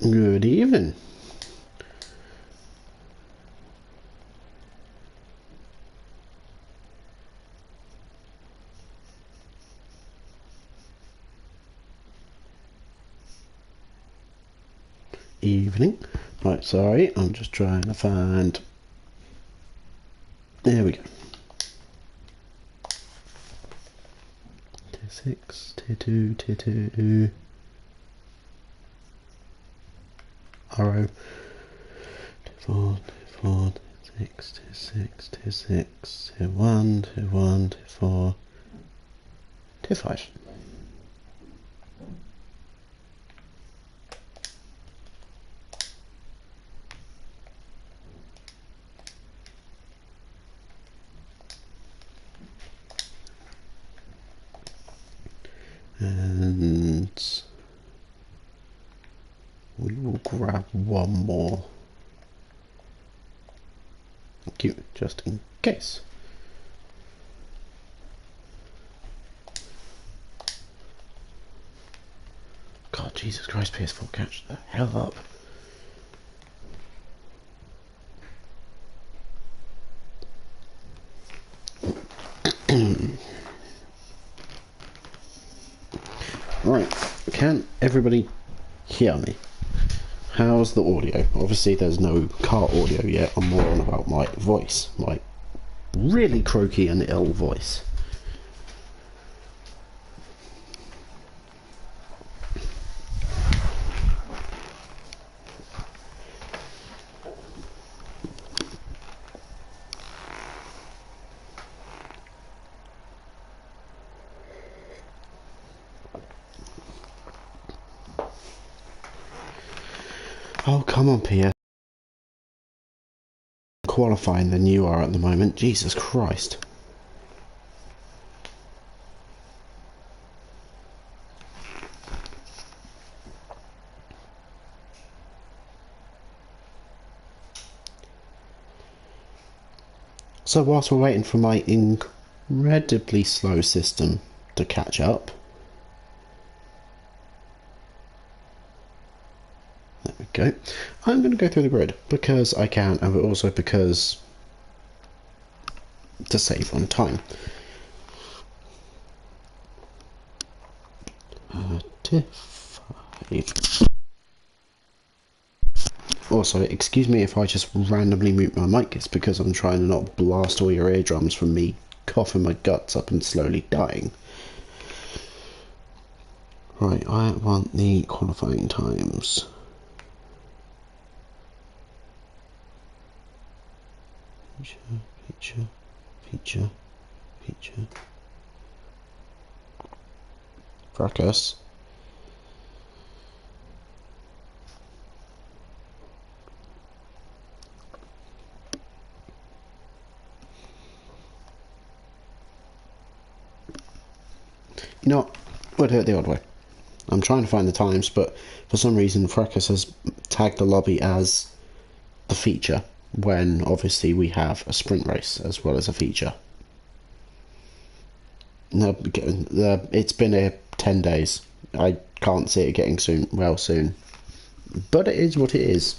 Good evening. Evening. Right, sorry, I'm just trying to find... There we go. Tier 6, Tier 2, Tier 2... Aero. Tier 4, Tier 4, Tier 6, Tier 6, Tier 6, Tier 1, Tier 1, Tier 4... Tier 5. And we will grab one more. Thank you, just in case. God, Jesus Christ, PS4, catch the hell up. Right, can everybody hear me? How's the audio? Obviously there's no car audio yet, I'm more on about my voice, my really croaky and ill voice. Oh, come on, PS. Qualifying than you are at the moment. Jesus Christ. So whilst we're waiting for my incredibly slow system to catch up, there we go. I'm going to go through the grid because I can, and also because to save on time. Tier 5. Also, excuse me if I just randomly mute my mic, it's because I'm trying to not blast all your eardrums from me coughing my guts up and slowly dying. Right, I want the qualifying times. Feature. Fracas. You know what? We'll do it the odd way. I'm trying to find the times, but for some reason Fracas has tagged the lobby as the feature, when obviously we have a sprint race as well as a feature. No, it's been 10 days. I can't see it getting soon. But it is what it is.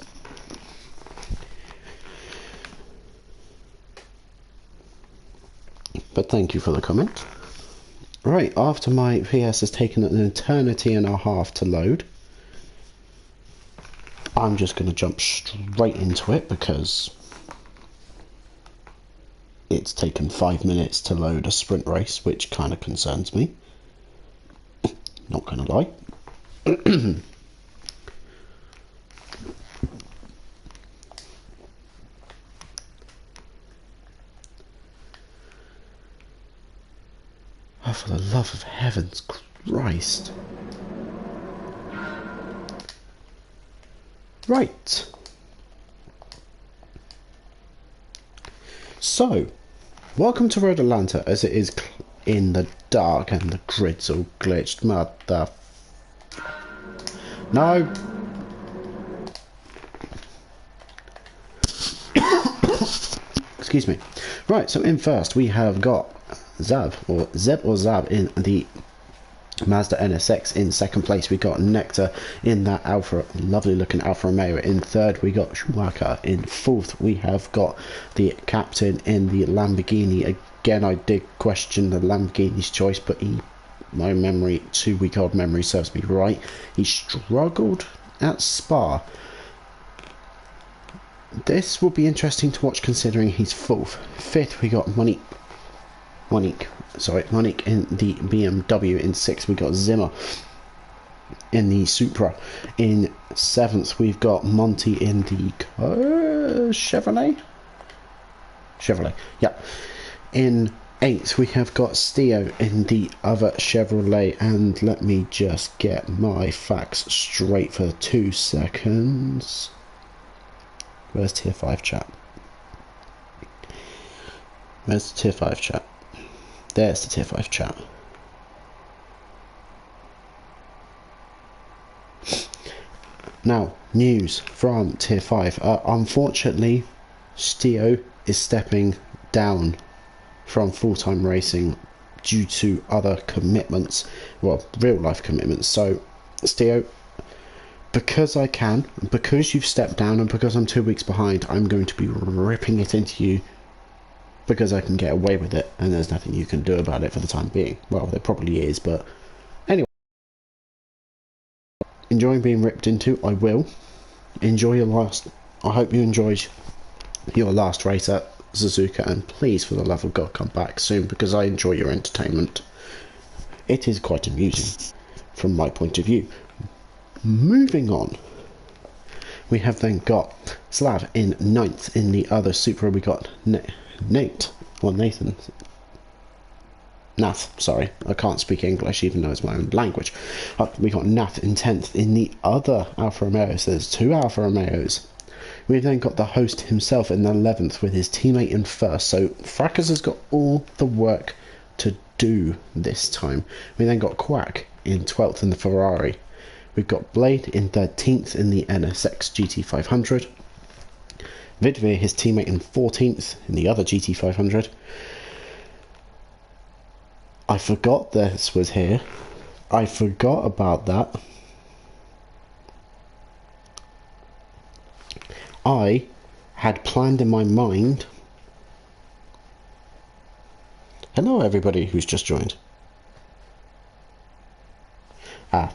But thank you for the comment. Right, after my PS has taken an eternity and a half to load, I'm just going to jump straight into it because it's taken 5 minutes to load a sprint race, which kind of concerns me. Not going to lie. Oh, for the love of heavens Christ. Right. So, welcome to Road Atlanta as it is in the dark and the grid's all glitched. Mother... No! Excuse me. Right, so in first we have got Zeb or Zab in the Mazda NSX in second place. We got Nectar in that Alfa, lovely looking Alfa Romeo in third. We got Schumacher in fourth. We have got the captain in the Lamborghini. Again, I did question the Lamborghini's choice, but my memory, 2-week-old memory serves me right. He struggled at Spa. This will be interesting to watch considering he's fourth. Fifth, we got Monique in the BMW. In sixth, we got Zimmer in the Supra. In seventh, we've got Monty in the Chevrolet, yeah. In eighth, we have got Stio in the other Chevrolet. And let me just get my facts straight for 2 seconds. Where's tier 5 chat? Where's the tier 5 chat? There's the tier 5 chat. Now, news from tier 5. Unfortunately, Stio is stepping down from full-time racing due to other commitments. Well, real life commitments. So, Stio, because I can, because you've stepped down, and because I'm 2 weeks behind, I'm going to be ripping it into you because I can get away with it, and there's nothing you can do about it for the time being. Well, there probably is, but anyway. Enjoying being ripped into, I will. Enjoy your last... I hope you enjoyed your last race at Suzuka, and please, for the love of God, come back soon, because I enjoy your entertainment. It is quite amusing, from my point of view. Moving on, we have then got Slav in 9th. In the other Supra, we got Nathan. Nath, sorry, I can't speak English even though it's my own language. We got Nath in 10th. In the other Alfa Romeos, there's 2 Alfa Romeos. We've then got the host himself in the 11th with his teammate in 1st. So Fracas has got all the work to do this time. We then got Quack in 12th in the Ferrari. We've got Blade in 13th in the NSX GT500. Vidvir, his teammate, in 14th in the other GT500. I forgot this was here. I forgot about that. I had planned in my mind... Hello everybody who's just joined.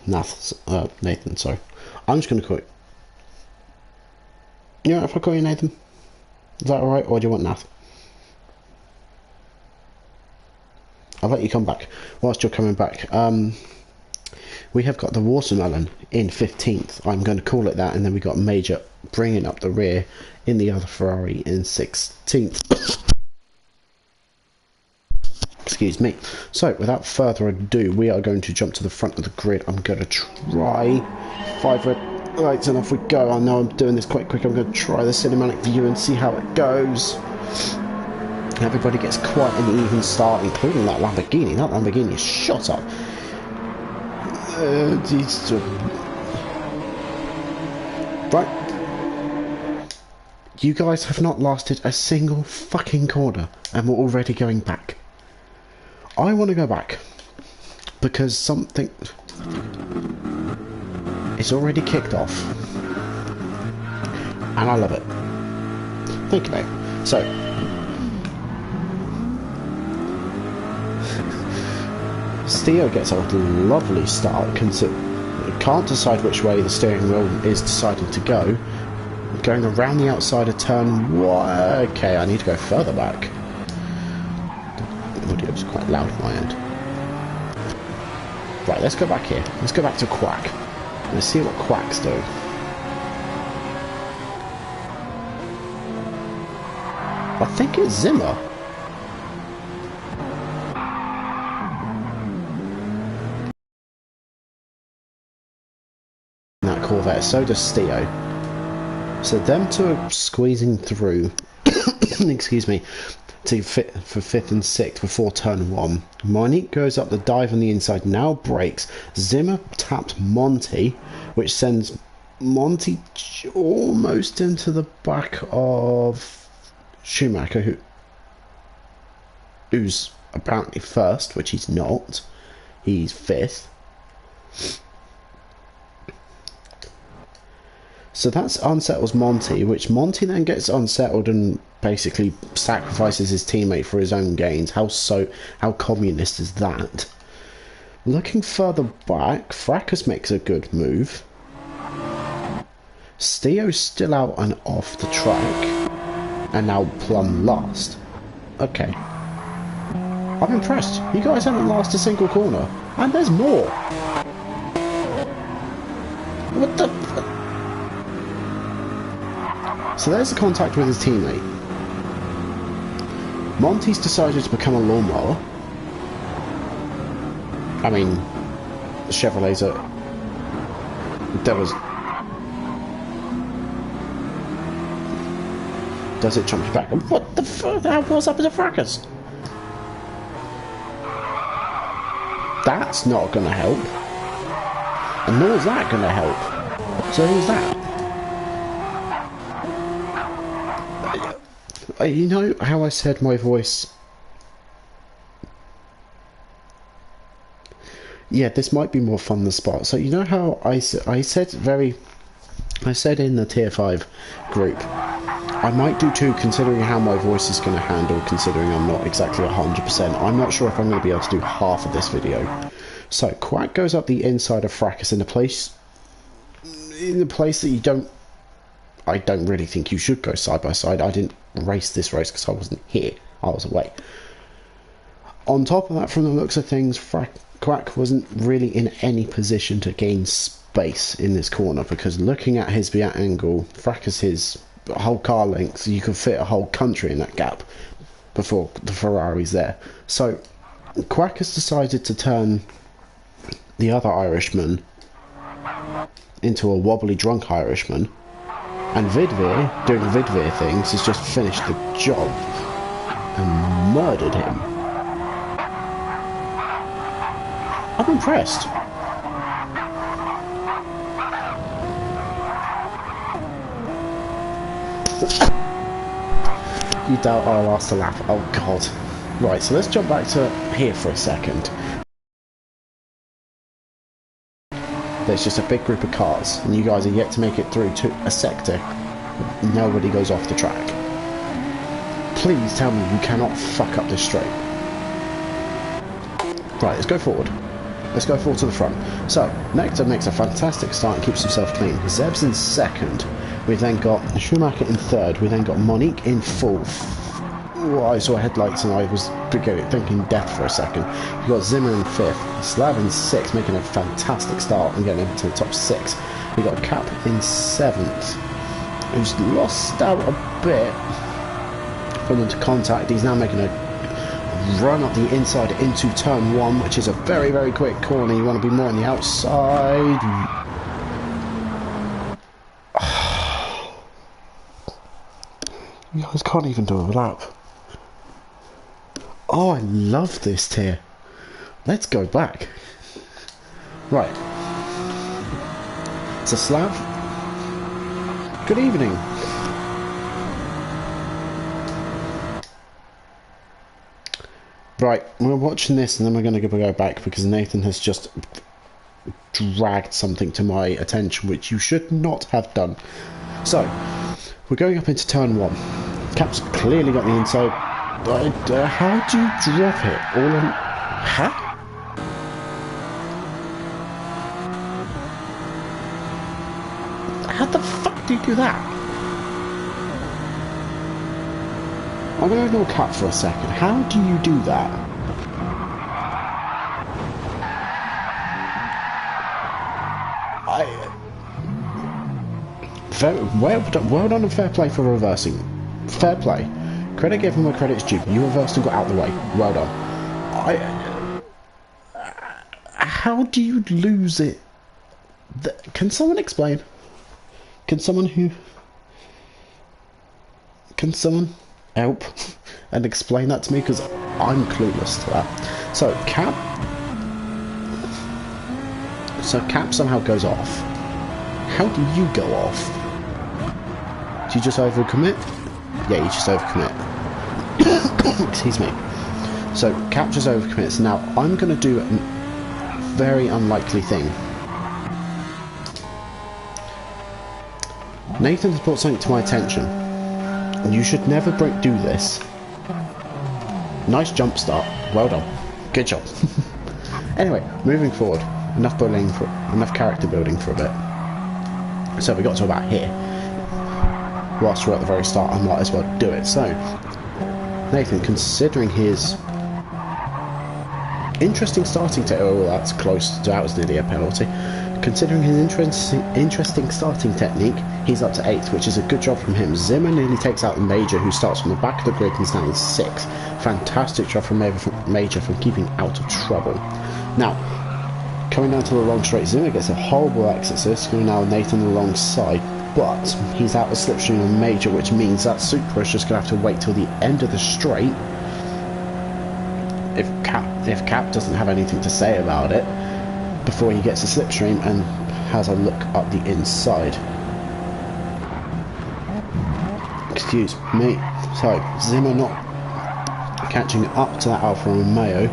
Nathan, sorry. I'm just going to call it... You know, if I call you Nathan? Is that alright, or do you want Nath? I'll let you come back. Whilst you're coming back, we have got the Watermelon in 15th. I'm going to call it that, and then we got Major bringing up the rear in the other Ferrari in 16th. Excuse me. So, without further ado, we are going to jump to the front of the grid. I'm going to try 5 red lights and off we go. I know I'm doing this quite quick. I'm going to try the cinematic view and see how it goes. Everybody gets quite an even start, including that Lamborghini. That Lamborghini is shot up. Right. You guys have not lasted a single fucking corner, and we're already going back. I want to go back because something... It's already kicked off. And I love it. Thank you, mate. So... Stio gets a lovely start. Can't decide which way the steering wheel is deciding to go. Going around the outside of turn... Okay, I need to go further back. The audio's quite loud at my end. Right, let's go back here. Let's go back to Quack. Let's see what Quack's doing. I think it's Zimmer. That Corvette, so does Stio. So them two are squeezing through, excuse me, to fit for 5th and 6th before turn 1. Monique goes up the dive on the inside, now brakes. Zimmer tapped Monty, which sends Monty almost into the back of Schumacher, who's apparently first, which he's not. he's 5th. So that unsettles Monty, which Monty then gets unsettled and basically sacrifices his teammate for his own gains. How communist is that? Looking further back, Fracas makes a good move. Steo's still out and off the track, and now plumb last. Okay. I'm impressed. You guys haven't lost a single corner, and there's more. What the... So there's the contact with his teammate. Monty's decided to become a lawnmower. I mean, Chevrolet's a... There was... Does it jump you back? What the fuck? What's up with the Fracas? That's not gonna help. And nor is that gonna help. So who's that? You know how I said my voice... Yeah, this might be more fun than Spot. So you know how I said in the tier 5 group, I might do 2 considering how my voice is going to handle, considering I'm not exactly 100%. I'm not sure if I'm going to be able to do half of this video. So Quack goes up the inside of Fracas in a place that you don't... I don't really think you should go side by side. I didn't race this race because I wasn't here. I was away. On top of that, from the looks of things, Quack wasn't really in any position to gain space in this corner, because looking at his angle, Fracas his whole car length, you could fit a whole country in that gap before the Ferrari's there. So Quack has decided to turn the other Irishman into a wobbly drunk Irishman, and Vidvir, doing Vidvir things, has just finished the job and murdered him. I'm impressed. You doubt I'll last a lap. Oh god. Right, so let's jump back to here for a second. There's just a big group of cars, and you guys are yet to make it through to a sector. Nobody goes off the track. Please tell me you cannot fuck up this straight. Right, let's go forward. Let's go forward to the front. So, Nectar makes a fantastic start and keeps himself clean. Zeb's in 2nd. We've then got Schumacher in 3rd. We then got Monique in 4th. Oh, I saw headlights and I was thinking death for a second. We've got Zimmer in 5th. Slav in 6th, making a fantastic start and getting into the top 6. We've got Cap in 7th, who's lost out a bit from the contact. He's now making a run up the inside into turn 1, which is a very, very quick corner. You want to be more on the outside. You guys can't even do a lap. Oh, I love this tier. Let's go back. Right. So Slav, good evening. Right, we're watching this and then we're going to go back because Nathan has just dragged something to my attention which you should not have done. So, we're going up into turn 1. Cap's clearly got the inside. How do you drop it? All on... Huh? How the fuck do you do that? I'm going to ignore Cap for a second. How do you do that? Well done and fair play for reversing. Fair play. Credit given where credit's due. You reversed and got out of the way. Well done. How do you lose it? Can someone explain? Can someone help and explain that to me, because I'm clueless to that. So Cap somehow goes off. How do you go off? Do you just overcommit? Yeah, you just overcommit. Excuse me. So Cap just overcommits. Now I'm going to do very unlikely thing. Nathan has brought something to my attention. You should never do this. Nice jump start. Well done. Good job. Anyway, moving forward. Enough character building for a bit. So we got to about here. Whilst we're at the very start, I might as well do it. So, Nathan, considering his interesting starting technique, oh, that's close, that was nearly a penalty. Considering his interesting starting technique, he's up to 8th, which is a good job from him. Zimmer nearly takes out the Major, who starts from the back of the grid and is now in 6th. Fantastic job from Major from keeping out of trouble. Now, coming down to the long straight, Zimmer gets a horrible exit, so this is going now Nathan alongside, but he's out of slipstream on Major, which means that Supra is just going to have to wait till the end of the straight. If Cap doesn't have anything to say about it, before he gets a slipstream and has a look up the inside. Excuse me. So, Zimmer not catching up to that Alfa Romeo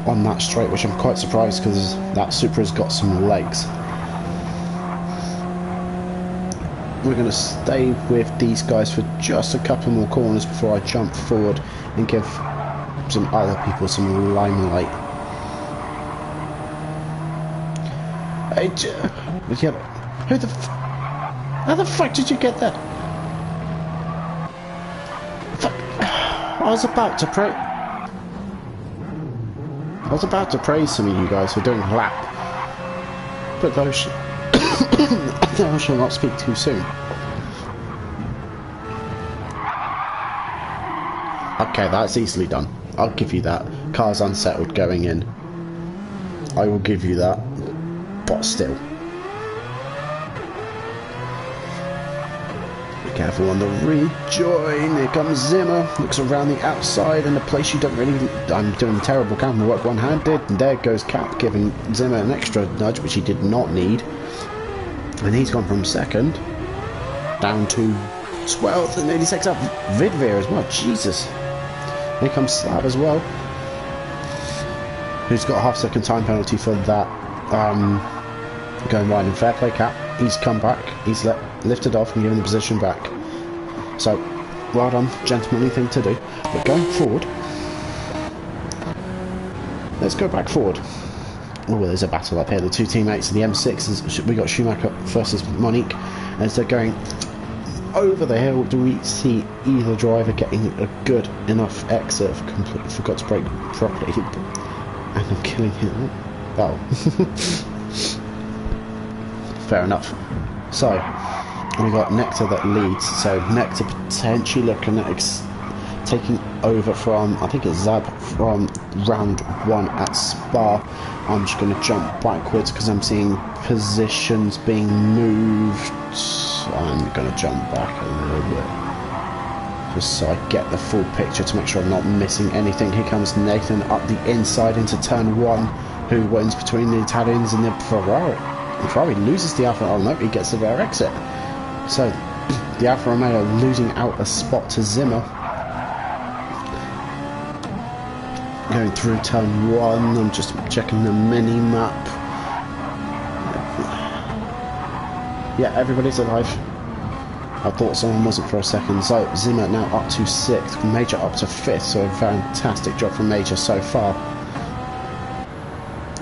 on that straight, which I'm quite surprised because that Supra's got some legs. We're going to stay with these guys for just a couple more corners before I jump forward and give some other people some limelight. How the fuck did you get that? Fuck. I was about to praise some of you guys for doing a lap, but those shall not speak too soon. Okay, that's easily done. I'll give you that. Car's unsettled going in. I will give you that. But still. Be careful on the rejoin. Here comes Zimmer. Looks around the outside in a place you don't really... I'm doing terrible camera work one-handed. And there goes Cap, giving Zimmer an extra nudge, which he did not need. And he's gone from 2nd down to 12th, and nearly takes up Vidveer as well. Jesus. Here comes Slav as well, who's got a half-second time penalty for that going wide. In fair play, Cap. He's come back. He's lifted off and given the position back. So, well done, gentlemanly thing to do. But going forward, let's go back forward. Oh, there's a battle up here. The two teammates of the M6, we got Schumacher versus Monique. As they're going over the hill, do we see either driver getting a good enough exit? I've completely forgot to brake properly. And I'm killing him. Oh. Fair enough. So, we got Nectar that leads. So, Nectar potentially looking at taking over from, I think it's Zab, from round 1 at Spa. I'm just going to jump backwards because I'm seeing positions being moved. I'm going to jump back a little bit just so I get the full picture to make sure I'm not missing anything. Here comes Nathan up the inside into turn 1, who wins between the Italians and the Ferrari. The Ferrari loses the Alfa. Oh no, he gets the rear exit. So the Alfa Romeo losing out a spot to Zimmer. Going through turn 1, I'm just checking the mini-map. Yeah, everybody's alive. I thought someone wasn't for a second. So Zimmer now up to 6th, Major up to 5th, so a fantastic job from Major so far.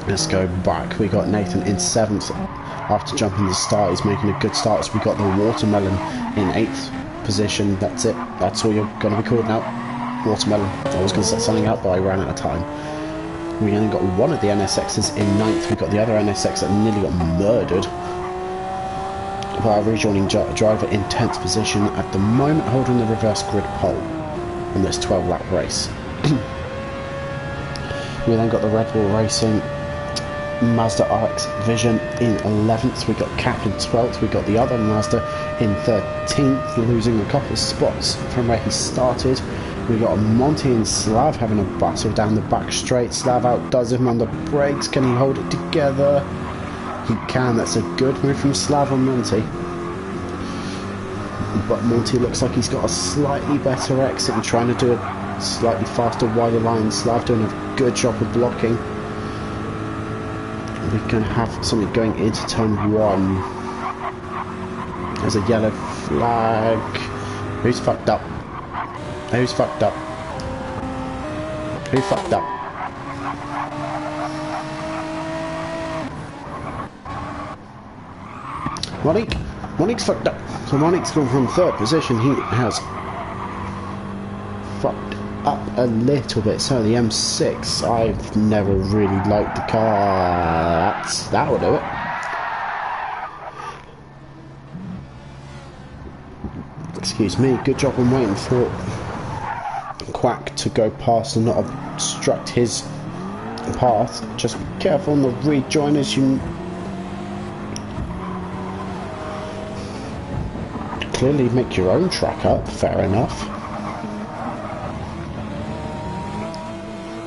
Let's go back. We got Nathan in 7th after jumping the start. He's making a good start. So we got the Watermelon in 8th position. That's it. That's all you're going to be called now. Watermelon. I was going to set something up, but I ran out of time. We only got one of the NSXs in 9th. We got the other NSX that nearly got murdered by a rejoining driver in 10th position at the moment, holding the reverse grid pole on this 12-lap race. We then got the Red Bull Racing Mazda RX Vision in 11th. We got Cap in 12th. We got the other Mazda in 13th, losing a couple of spots from where he started. We got Monty and Slav having a battle down the back straight. Slav outdoes him on the brakes. Can he hold it together? He can. That's a good move from Slav on Monty. But Monty looks like he's got a slightly better exit and trying to do a slightly faster, wider line. Slav doing a good job of blocking. we're going to have something going into turn 1. There's a yellow flag. Who's fucked up? Who's fucked up? Who fucked up? Monique's fucked up. So Monique's gone from 3rd position. He has fucked up a little bit. So the M6, I've never really liked the car. That will do it. Excuse me. Good job on waiting for Quack to go past and not obstruct his path. Just be careful on the rejoiners. You clearly make your own track up. Fair enough.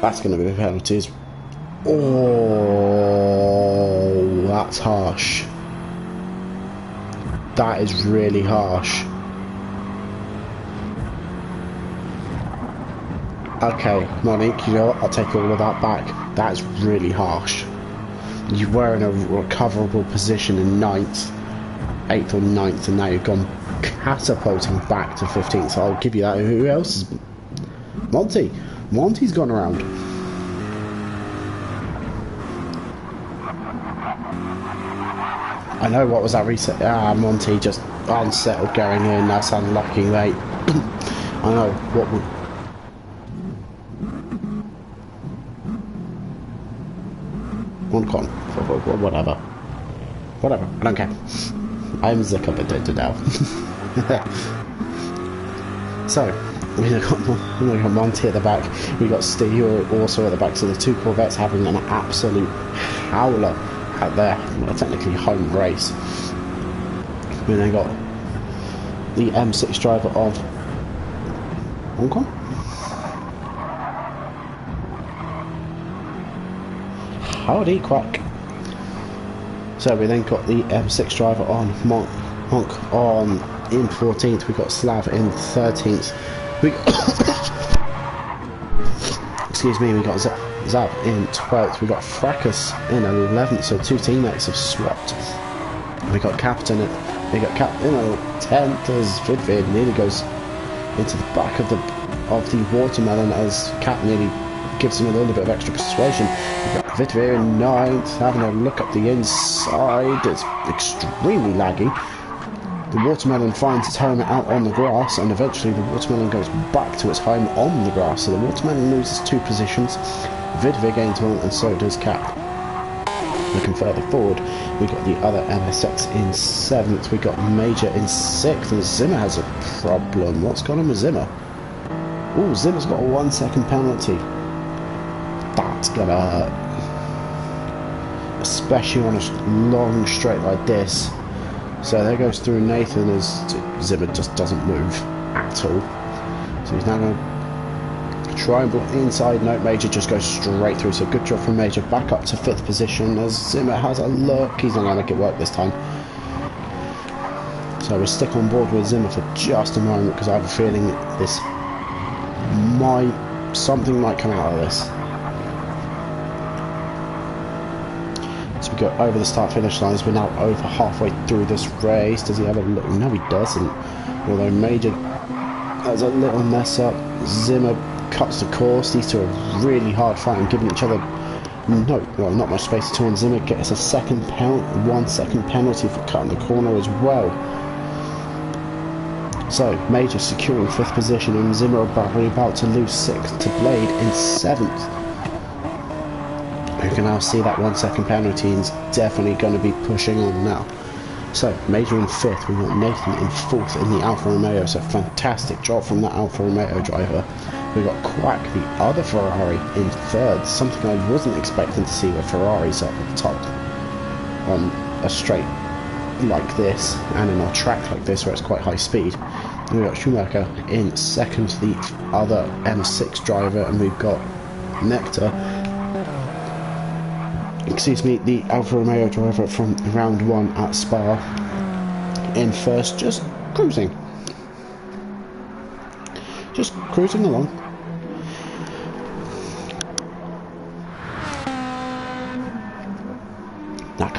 That's going to be the penalties. Oh, that's harsh. That is really harsh. Okay, Monique, you know what? I'll take all of that back. That's really harsh. You were in a recoverable position in 9th, 8th or 9th, and now you've gone catapulting back to 15th. So I'll give you that. Who else is... Monty. Monty's gone around. I know, what was that reset? Ah, Monty just unsettled going in. That's unlucky, mate. I know, what would... One con. Whatever. Whatever. I don't care. I'm sick of it now. So, we got Monty at the back. We got Steve also at the back. So the 2 Corvettes having an absolute howler at their technically home race. We then got the M6 driver of Hong Kong. Howdy, Quack. So we then got the M6 driver on Monk on in 14th. We got Slav in 13th. We got excuse me. We got Zab in 12th. We got Fracas in 11th. So 2 teammates have swapped. We got Captain. We got Captain in 10th as Vidvid nearly goes into the back of the watermelon as Cap nearly gives him a little bit of extra persuasion. We've got Vitvir in 9th, having a look up the inside. It's extremely laggy. The watermelon finds its home out on the grass, and eventually the watermelon goes back to its home on the grass. So the watermelon loses 2 positions. Vitvir gains 1, and so does Cap. Looking further forward, we got the other MSX in 7th. We got Major in 6th, and Zimmer has a problem. What's going on with Zimmer? Oh, Zimmer's got a 1-second penalty. That's gonna hurt, especially on a long straight like this. So there goes through Nathan as Zimmer just doesn't move at all. So he's now going to try and block the inside. No, Major just goes straight through. So good job from Major, back up to 5th position as Zimmer has a look. He's not going to make it work this time. So we'll stick on board with Zimmer for just a moment because I have a feeling this something might come out of this. So we go over the start-finish lines. We're now over halfway through this race. Does he have a look? No, he doesn't. Although Major has a little mess up. Zimmer cuts the course. These two are really hard fighting, giving each other not much space at all. And Zimmer gets a 1-second penalty for cutting the corner as well. So Major securing 5th position, and Zimmer about to lose 6th to Blade in 7th. You can now see that 1-second penalty is definitely going to be pushing on now. So Major in 5th, we got Nathan in 4th in the Alfa Romeo, so fantastic job from that Alfa Romeo driver. We got Quack, the other Ferrari, in 3rd, something I wasn't expecting to see with Ferraris at the top on a straight like this and in a track like this where it's quite high speed. And we got Schumacher in 2nd, the other M6 driver, and we've got Nectar, excuse me, the Alfa Romeo driver from round 1 at Spa in 1st, just cruising along.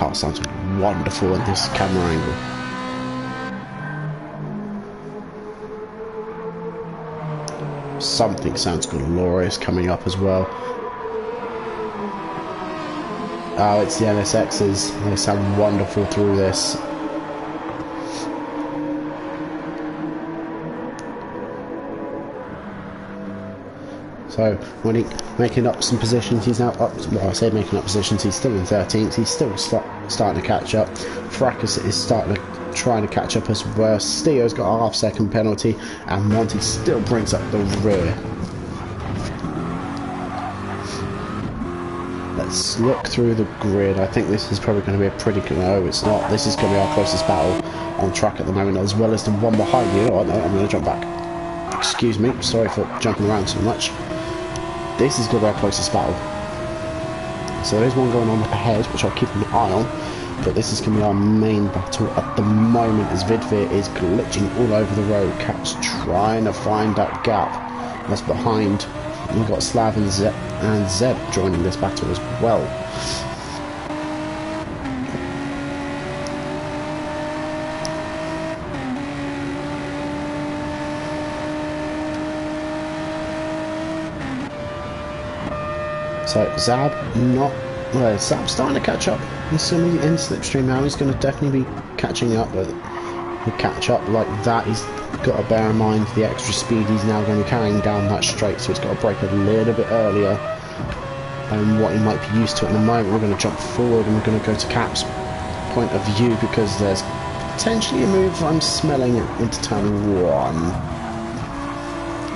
car sounds wonderful in this camera angle. Something sounds glorious coming up as well. Oh, it's the NSXs. They sound wonderful through this. So when he making up some positions, he's now up. Well, I say making up positions. He's still in 13th. He's still starting to catch up. Fracas is trying to catch up as well. Steo's got a half-second penalty, and Monty still brings up the rear. Let's look through the grid. I think this is probably going to be a pretty good... No, it's not. This is going to be our closest battle on track at the moment, as well as the one behind you. Oh, no, I'm going to jump back. Excuse me. Sorry for jumping around so much. This is going to be our closest battle. So there's one going on up ahead, which I'll keep an eye on. But this is going to be our main battle at the moment, as Vidvir is glitching all over the road. Cap's trying to find that gap that's behind. We've got Slav and Zeb joining this battle as well. So Zab Zab's starting to catch up. He's going to be in slipstream now. He's going to definitely be catching up, but he'll catch up like that. He's got to bear in mind the extra speed he's now going to be carrying down that straight, so he's got to brake a little bit earlier than what he might be used to at the moment. We're going to jump forward and we're going to go to Cap's point of view, because there's potentially a move I'm smelling into turn 1.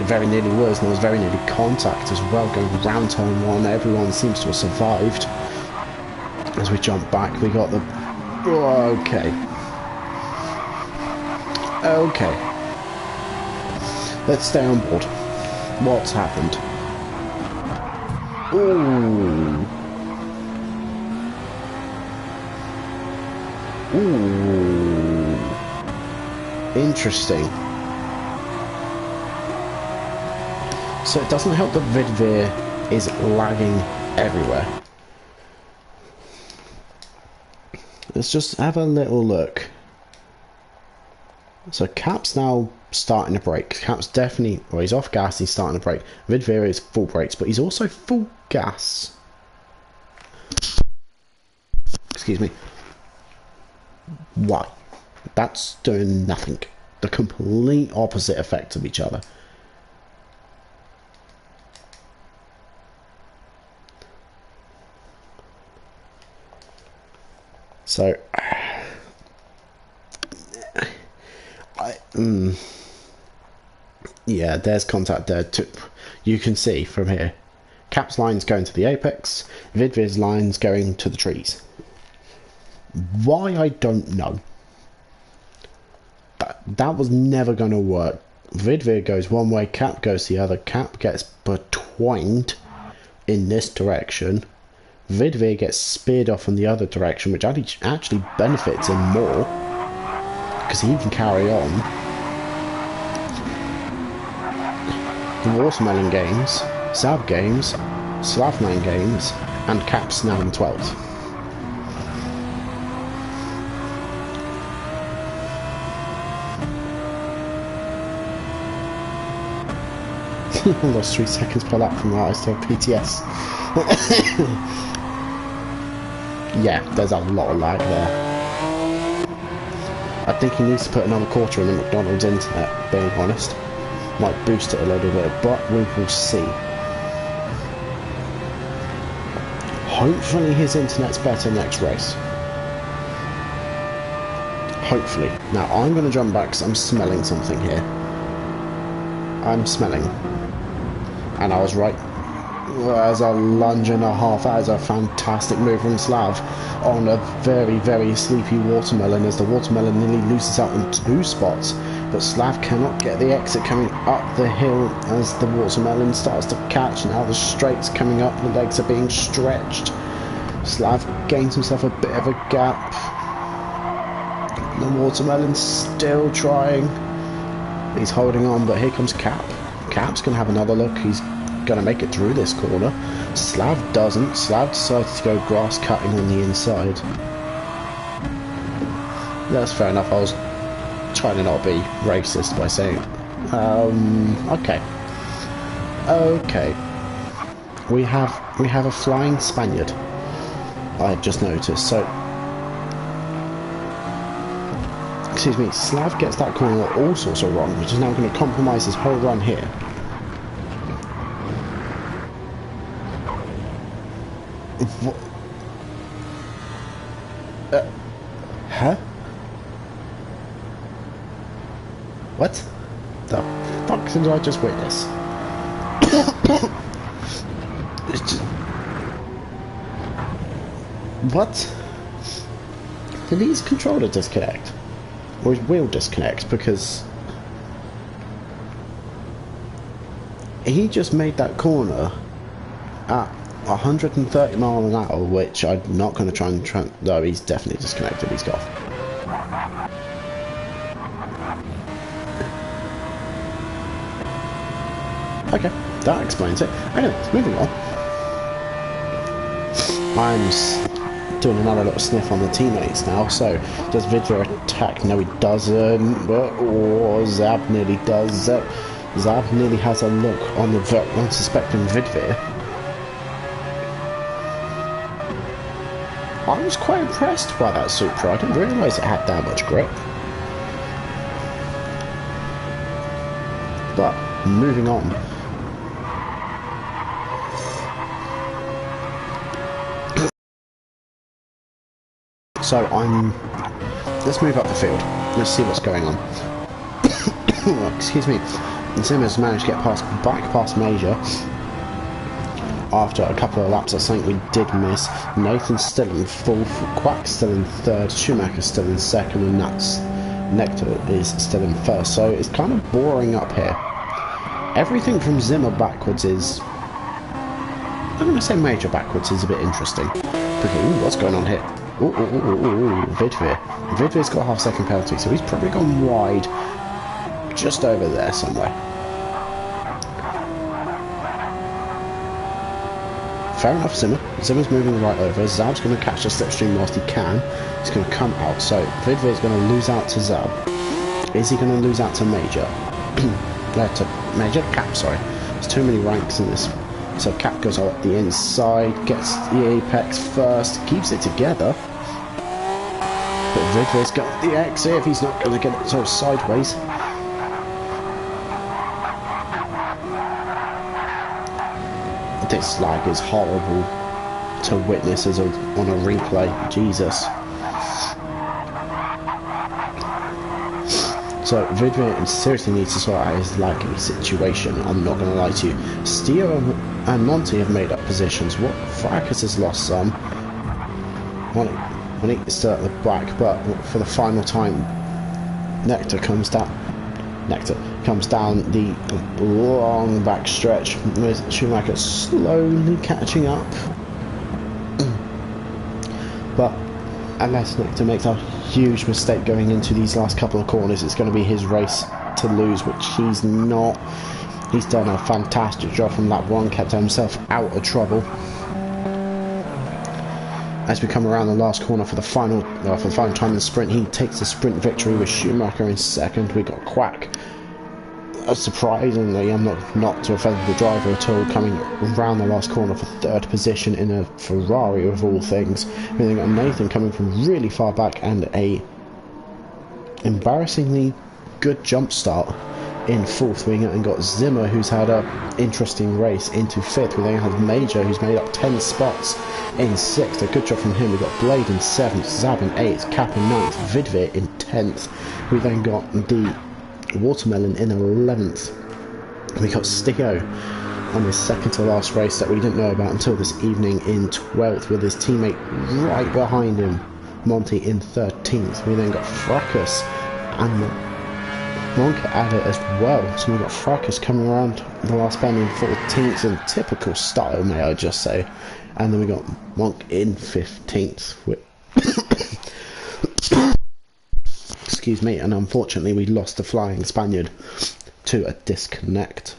It very nearly was, and there was very nearly contact as well going round turn 1. Everyone seems to have survived. As we jump back, we got the... Okay. Let's stay on board. What's happened? Ooh. Interesting. So it doesn't help that Vidvir is lagging everywhere. Let's just have a little look. So Cap's now starting to brake. Cap's definitely... Well, he's off gas, he's starting to brake. Vidvir is full brakes, but he's also full gas. Excuse me. Why? That's doing nothing. The complete opposite effect of each other. So, yeah, there's contact there too. You can see from here, Cap's line's going to the apex, Vidvir's line's going to the trees. Why, I don't know. That was never going to work. Vidvir goes one way, Cap goes the other. Cap gets betwined in this direction. Vidvir gets speared off in the other direction, which actually benefits him more, because he can carry on. The Watermelon games, Zab games, Slavman games, and Cap's now in 12th. I lost 3 seconds per lap from that. I still have PTS. Yeah, there's a lot of lag there. I think he needs to put another quarter in the McDonald's internet, being honest. Might boost it a little bit, but we will see. Hopefully his internet's better next race. Hopefully. Now I'm going to jump back because I'm smelling something here. I'm smelling. And I was right. There's a lunge and a half. That is a fantastic move from Slav on a very, very sleepy Watermelon, as the Watermelon nearly loses out in 2 spots. But Slav cannot get the exit coming up the hill as the Watermelon starts to catch. Now the straight's coming up, the legs are being stretched. Slav gains himself a bit of a gap. The Watermelon's still trying. He's holding on, but here comes Cap. Cap's going to have another look. He's going to make it through this corner. Slav doesn't. Slav decides to go grass cutting on the inside. That's fair enough. I was trying to not be racist by saying, okay. Okay. We have a flying Spaniard. I've just noticed. So, excuse me, Slav gets that corner all sorts of wrong, which is now going to compromise his whole run here. Huh? What the fuck did I just witness? It's just... What? Did his controller disconnect? Or his wheel disconnect? Because he just made that corner at 130 miles an hour, which I'm not going to try and... No, he's definitely disconnected. He's gone. Okay, that explains it. Anyway, moving on. I'm doing another little sniff on the teammates now. So, does Vidvir attack? No, he doesn't. Oh, Zab nearly does. Zab nearly has a look on the unsuspecting Vidvir. I was quite impressed by that Supra. I didn't realise it had that much grip. But, moving on. So let's move up the field. Let's see what's going on. Excuse me. Zimmer's managed to get back past Major after a couple of laps. I think we did miss. Nathan's still in fourth, Quack's still in third, Schumacher's still in second, and that's Nectar is still in first. So it's kind of boring up here. Everything from Zimmer backwards is... I'm going to say Major backwards is a bit interesting. Because, ooh, what's going on here? Ooh, Vidvir. Vidvir's got a half-second penalty, so he's probably gone wide just over there somewhere. Fair enough, Zimmer. Zimmer's moving right over. Zab's going to catch the slipstream whilst he can. He's going to come out, so Vidvir's going to lose out to Zab. Is he going to lose out to Major? Cap, sorry. There's too many ranks in this. So Cap goes out the inside, gets the apex first, keeps it together. But Vidvir's got the exit if he's not going to get it sort of sideways. This lag is horrible to witness as on a replay. Jesus. So Vidvir seriously needs to sort out his laggy situation, I'm not going to lie to you. Steo and Monty have made up positions. What Fracas has lost some. Monique is still at the back, but for the final time, Nectar comes down the long back stretch with Schumacher slowly catching up. But unless Nectar makes a huge mistake going into these last couple of corners, it's going to be his race to lose, which he's not. He's done a fantastic job from lap 1, kept himself out of trouble. As we come around the last corner for the final time in the sprint, he takes the sprint victory with Schumacher in second. We got Quack. Surprisingly, I'm not to offend the driver at all, coming around the last corner for third position in a Ferrari of all things. We then got Nathan coming from really far back and a embarrassingly good jump start in fourth. We then got Zimmer, who's had a interesting race, into fifth. We then have Major, who's made up 10 spots in sixth. A good job from him. We got Blade in seventh, Zab in eighth, Cap in ninth, Vidvir in 10th. We then got the Watermelon in 11th. We got Steo on his second to last race that we didn't know about until this evening in 12th, with his teammate right behind him, Monty, in 13th. We then got Fracas and Monka at it as well. So we got Fracas coming around the last bend in 14th in typical style, may I just say. And then we got Monk in 15th with excuse me, and unfortunately we lost the Flying Spaniard to a disconnect.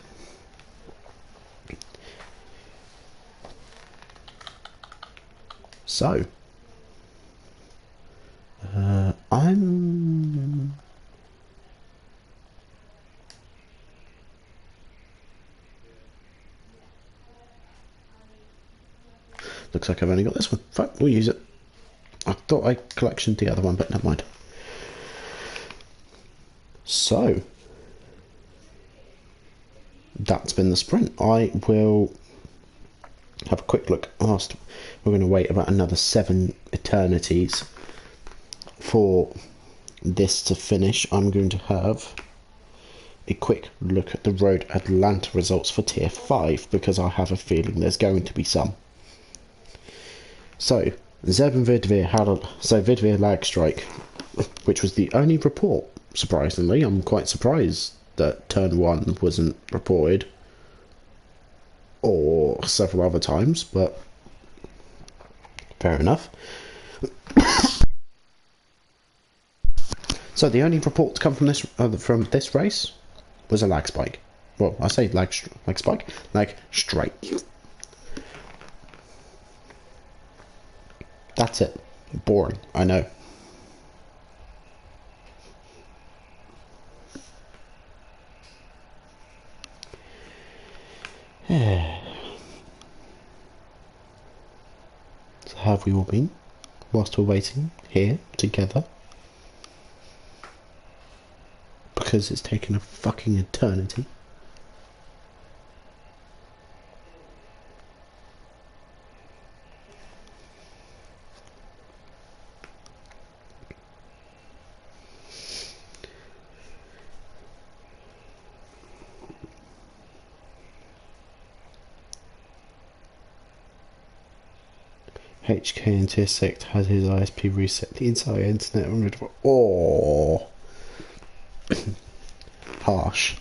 So I'm looks like I've only got this one. Fine, we'll use it. I thought I collectioned the other one, but never mind. So, that's been the sprint. I will have a quick look. Whilst we're going to wait about another 7 eternities for this to finish, I'm going to have a quick look at the Road Atlanta results for Tier 5, because I have a feeling there's going to be some. So, Zeb and Vidvir had Vidvir lag strike, which was the only report, surprisingly. I'm quite surprised that turn 1 wasn't reported, or several other times, but fair enough. So the only report to come from this race was a lag spike. Well, I say lag spike, lag strike. That's it. Boring, I know. So how have we all been whilst we're waiting here together? Because it's taken a fucking eternity. HK in Tier 6 had his ISP reset the entire internet and rid of. Oh, harsh.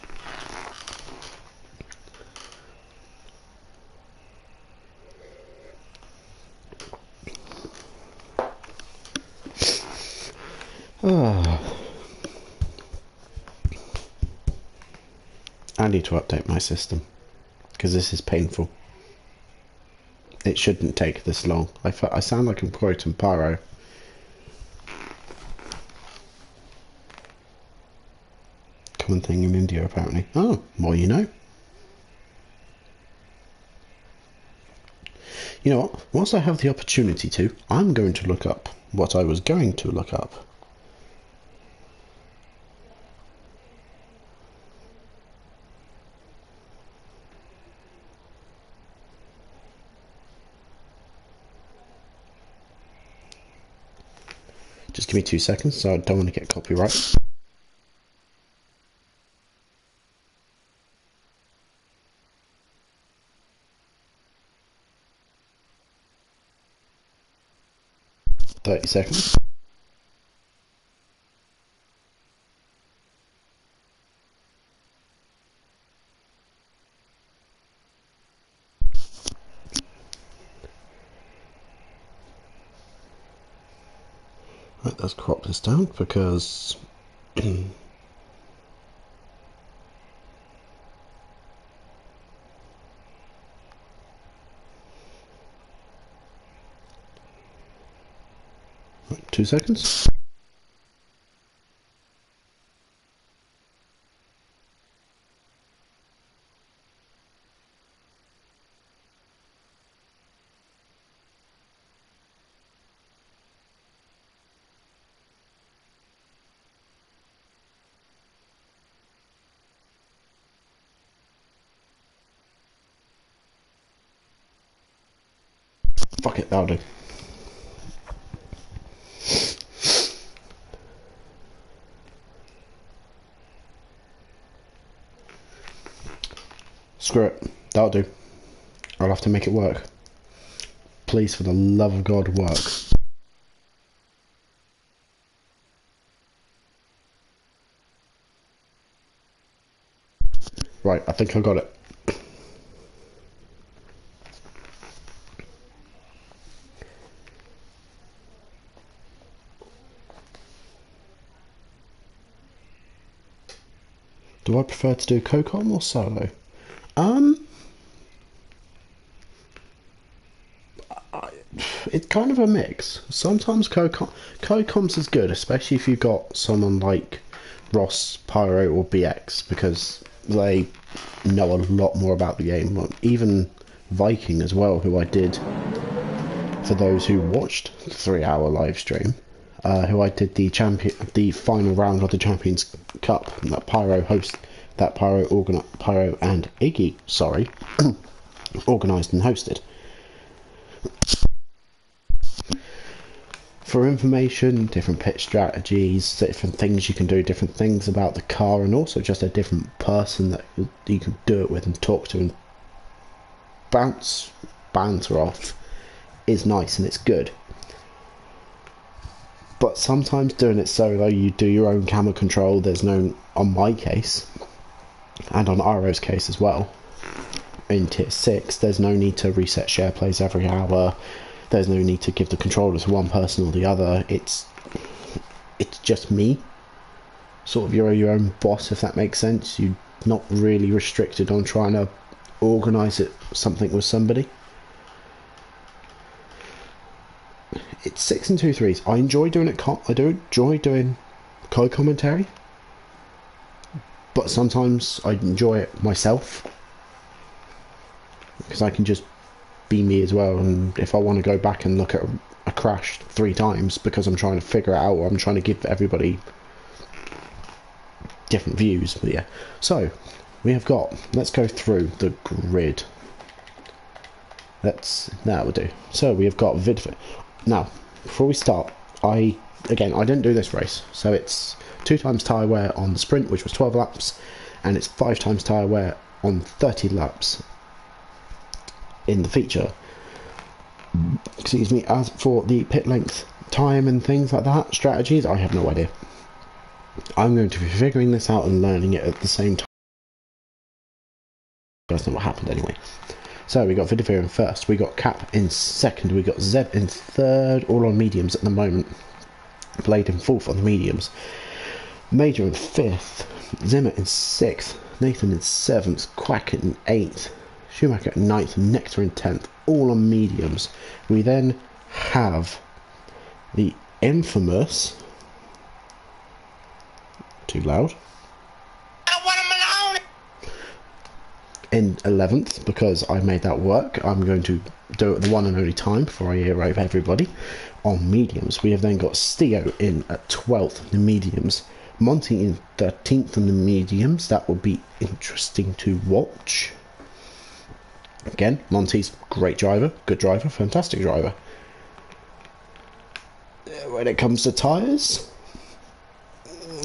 I need to update my system because this is painful. It shouldn't take this long. I sound like I'm quoting Pyro. Common thing in India, apparently. Oh, more you know. You know what? Whilst I have the opportunity to, I'm going to look up what I was going to look up. Just give me 2 seconds, so I don't want to get copyright. .30 seconds. Right, let's crop this down because right, 2 seconds. Fuck it, that'll do. Screw it, that'll do. I'll have to make it work. Please, for the love of God, work. Right, I think I got it. Do I prefer to do co-com or solo? It's kind of a mix. Sometimes co-com's is good, especially if you've got someone like Ross, Pyro or BX, because they know a lot more about the game. Even Viking as well, who I did for those who watched the 3-hour live stream, who I did the final round of the Champions Cup that Pyro and Iggy, sorry, organised and hosted. For information, different pitch strategies, different things you can do, different things about the car, and also just a different person that you can do it with and talk to and banter off is nice and it's good. But sometimes doing it solo, you do your own camera control. There's no, on my case, and on Aero's case as well, in Tier 6, there's no need to reset share plays every hour. There's no need to give the controller to one person or the other. It's just me. Sort of, you're your own boss, if that makes sense. You're not really restricted on trying to organise something with somebody. It's 6 and 2 3s. I enjoy doing it. I do enjoy doing co-commentary, but sometimes I enjoy it myself because I can just be me as well. And if I want to go back and look at a crash 3 times because I'm trying to figure it out, or I'm trying to give everybody different views. But yeah, so we have got, let's go through the grid. That will do. So we have got now before we start, I didn't do this race, so it's 2 times tyre wear on the sprint, which was 12 laps, and it's 5 times tyre wear on 30 laps in the feature. Excuse me. As for the pit length time and things like that, strategies, I have no idea. I'm going to be figuring this out and learning it at the same time. You guys know what happened anyway. So we got Vidivir in first, we got Cap in second, we got Zeb in third, all on mediums at the moment. Blade in fourth on the mediums. Major in fifth, Zimmer in sixth, Nathan in seventh, Quack in eighth, Schumacher in ninth, and Nectar in 10th, all on mediums. We then have the infamous... Too loud. In 11th, because I made that work. I'm going to do it the one and only time before I aero everybody on mediums. We have then got Steo in at 12th in the mediums, Monty in 13th in the mediums. That will be interesting to watch. Again, Monty's great driver, good driver, fantastic driver. When it comes to tyres,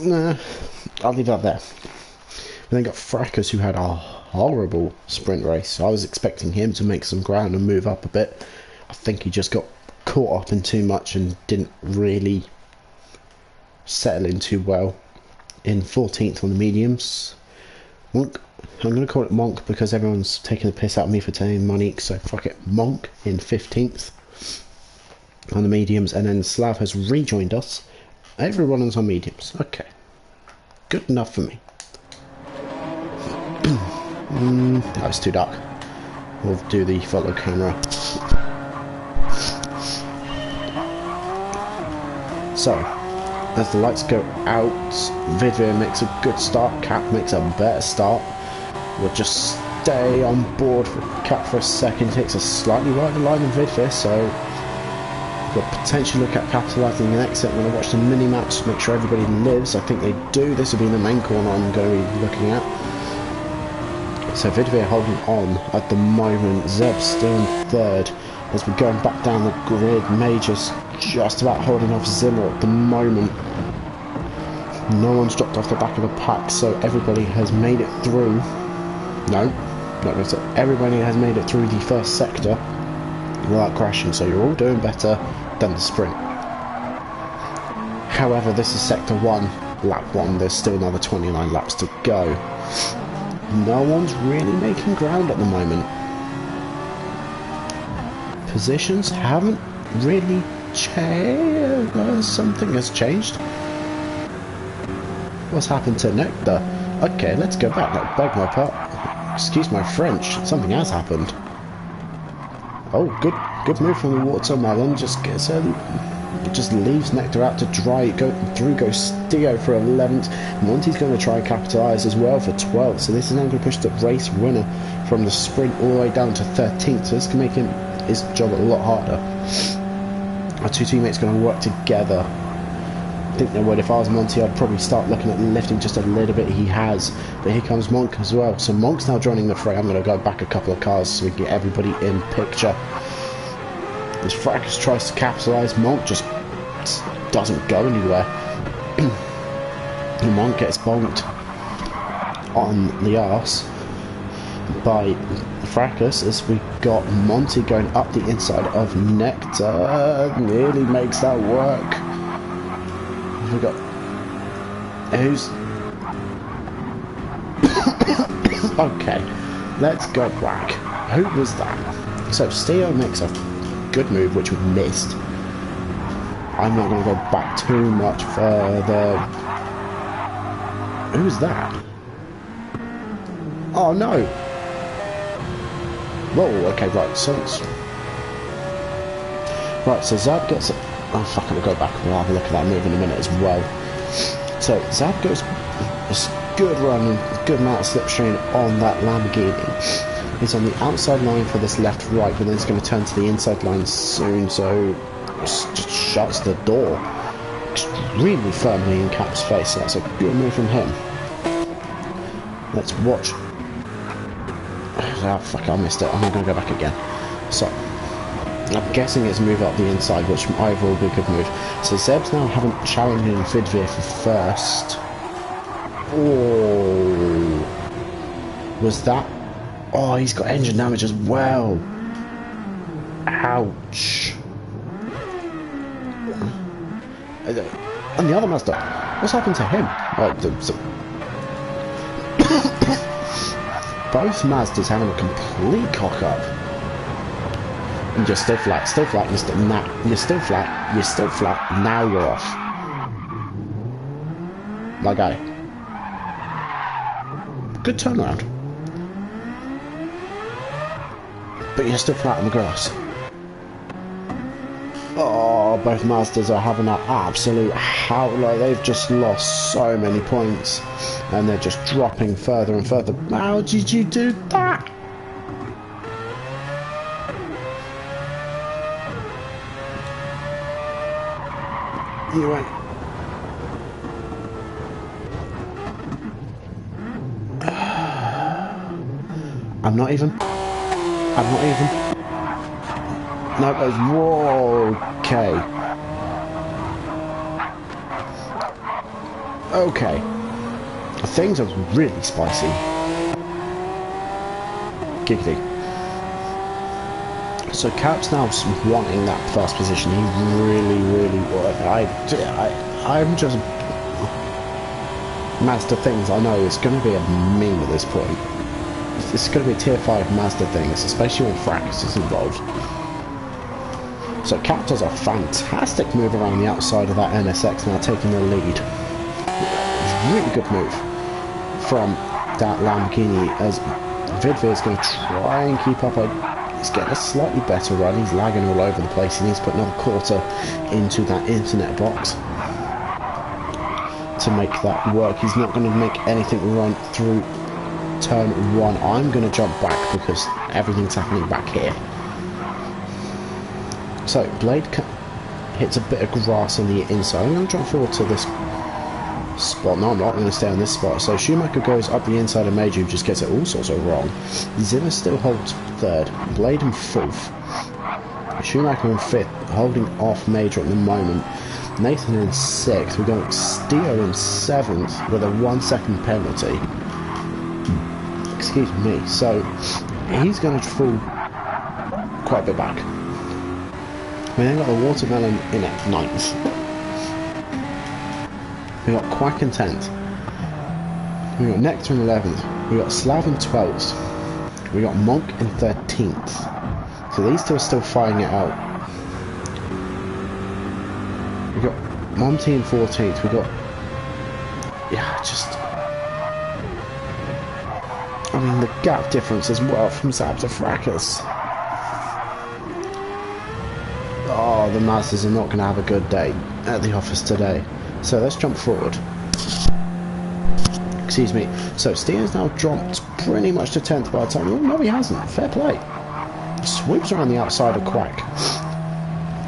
nah, I'll leave that there. We then got Fracas, who had a horrible sprint race. I was expecting him to make some ground and move up a bit. I think he just got caught up in too much and didn't really settle in too well. In 14th on the mediums, Monk. I'm going to call it Monk because everyone's taking the piss out of me for saying Monique, so fuck it. Monk in 15th on the mediums, and then Slav has rejoined us. Everyone is on mediums. Okay, good enough for me. That was too dark. We'll do the follow camera. So, as the lights go out, Vidvir makes a good start, Cap makes a better start. We'll just stay on board for Cap for a second. Takes a slightly wider line than Vidvir, so we'll potentially look at capitalising the exit. I'm going to watch the mini-maps to make sure everybody lives. I think they do. This will be the main corner I'm going to be looking at. So Vidvir holding on at the moment. Zeb still in third. As we're going back down the grid, Major's just about holding off Zimmer at the moment. No one's dropped off the back of the pack, so everybody has made it through. No, not going to say. Everybody has made it through the first sector without crashing, so you're all doing better than the sprint. However, this is sector 1, lap 1. There's still another 29 laps to go. No one's really making ground at the moment. Positions haven't really changed. Something has changed. What's happened to Nectar? Okay, let's go back. I beg my pardon. Excuse my French. Something has happened. Oh, good move from the watermelon. Just gets just leaves Nectar out to dry. Goes Steo for 11th. Monty's going to try and capitalise as well for 12th. So this is now going to push the race winner from the sprint all the way down to 13th. So this can make him his job a lot harder. Our two teammates are going to work together. I think they would. If I was Monty, I'd probably start looking at lifting just a little bit. He has, but here comes Monk as well. So Monk's now joining the fray. I'm going to go back a couple of cars so we can get everybody in picture. As Fracas tries to capitalise, Monk just doesn't go anywhere. And Monk gets bonked on the arse by Fracas as we got Monty going up the inside of Nectar. Nearly makes that work. We got who's okay, let's go back. Who was that? So Steo makes a good move which we missed. I'm not going to go back too much further. Who's that? Oh no! Whoa, okay, right, so it's... Right, so Zab gets... Oh, fuck, I'm going to go back and we'll have a look at that move in a minute as well. So, Zab goes a good run and good amount of slipstream on that Lamborghini. He's on the outside line for this left-right, but then he's going to turn to the inside line soon, so... Just shuts the door extremely firmly in Cap's face, so that's a good move from him. Let's watch. Oh, fuck, I missed it. I'm not going to go back again. So, I'm guessing it's move up the inside, which overall would be a good move. So Zeb's now having challenging Vidvir for first. Oh, was that? Oh, he's got engine damage as well. Ouch. And the other Mazda, what's happened to him? Both Mazdas having a complete cock up. And you're still flat, you're still nah, you're still flat, now you're off. My guy. Good turnaround. But you're still flat on the grass. Oh, both Mazdas are having an absolute howler. They've just lost so many points. And they're just dropping further and further. How did you do that? You went. I'm not even. No, it goes, whoa, okay. Okay. Things are really spicy. Giggity. So Cap's now wanting that first position. He really would. I'm just... Mazda things, I know, it's going to be a meme at this point. It's going to be tier 5 Mazda things, especially when Fracas is involved. So Cap does a fantastic move around the outside of that NSX, now taking the lead. Really good move from that Lamborghini, as Vidvir is going to try and keep up. He's getting a slightly better run. He's lagging all over the place. He needs to put another quarter into that internet box to make that work. He's not going to make anything run through turn 1. I'm going to jump back because everything's happening back here. So Blade hits a bit of grass on the inside. I'm going to jump forward to this spot. No, I'm not going to stay on this spot. So Schumacher goes up the inside of Major, who just gets it all sorts of wrong. Zimmer still holds 3rd. Blade in 4th. Schumacher in 5th, holding off Major at the moment. Nathan in 6th. We've got Steo in 7th with a 1 second penalty. Excuse me. So he's going to fall quite a bit back. We then got the Watermelon in at 9th. We got Quack in 10th. We got Nectar in 11th. We got Slav in 12th. We got Monk in 13th. So these two are still fighting it out. We got Monty in 14th. We got... Yeah, just... I mean, the gap difference as well from Zab to Fracas. Oh, the Mazdas are not going to have a good day at the office today. So let's jump forward. Excuse me. So Steven's now dropped pretty much to 10th by the time. Oh, no, he hasn't. Fair play. Sweeps around the outside of Quack.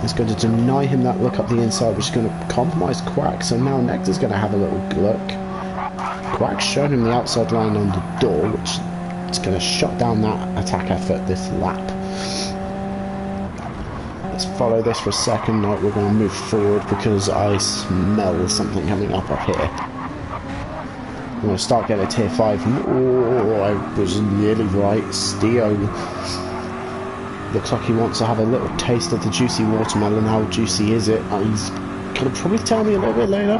It's going to deny him that look up the inside, which is going to compromise Quack. So now Nectar's going to have a little look. Quack's shown him the outside line on the door, which is going to shut down that attack effort this lap. Let's follow this for a second. No, we're going to move forward because I smell something coming up here. I'm going to start getting a tier 5. Oh, I was nearly right. Steo looks like he wants to have a little taste of the juicy watermelon. How juicy is it? He's going to probably tell me a little bit later.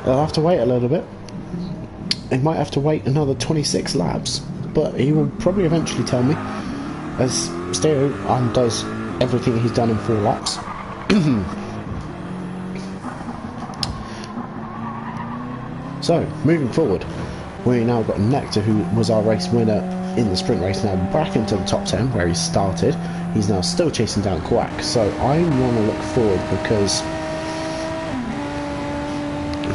I'll have to wait a little bit. He might have to wait another 26 laps, but he will probably eventually tell me, as Steo does everything he's done in 4 laps. So, moving forward, we now got Nectar, who was our race winner in the sprint race, now back into the top 10 where he started. He's now still chasing down Quack, so I want to look forward because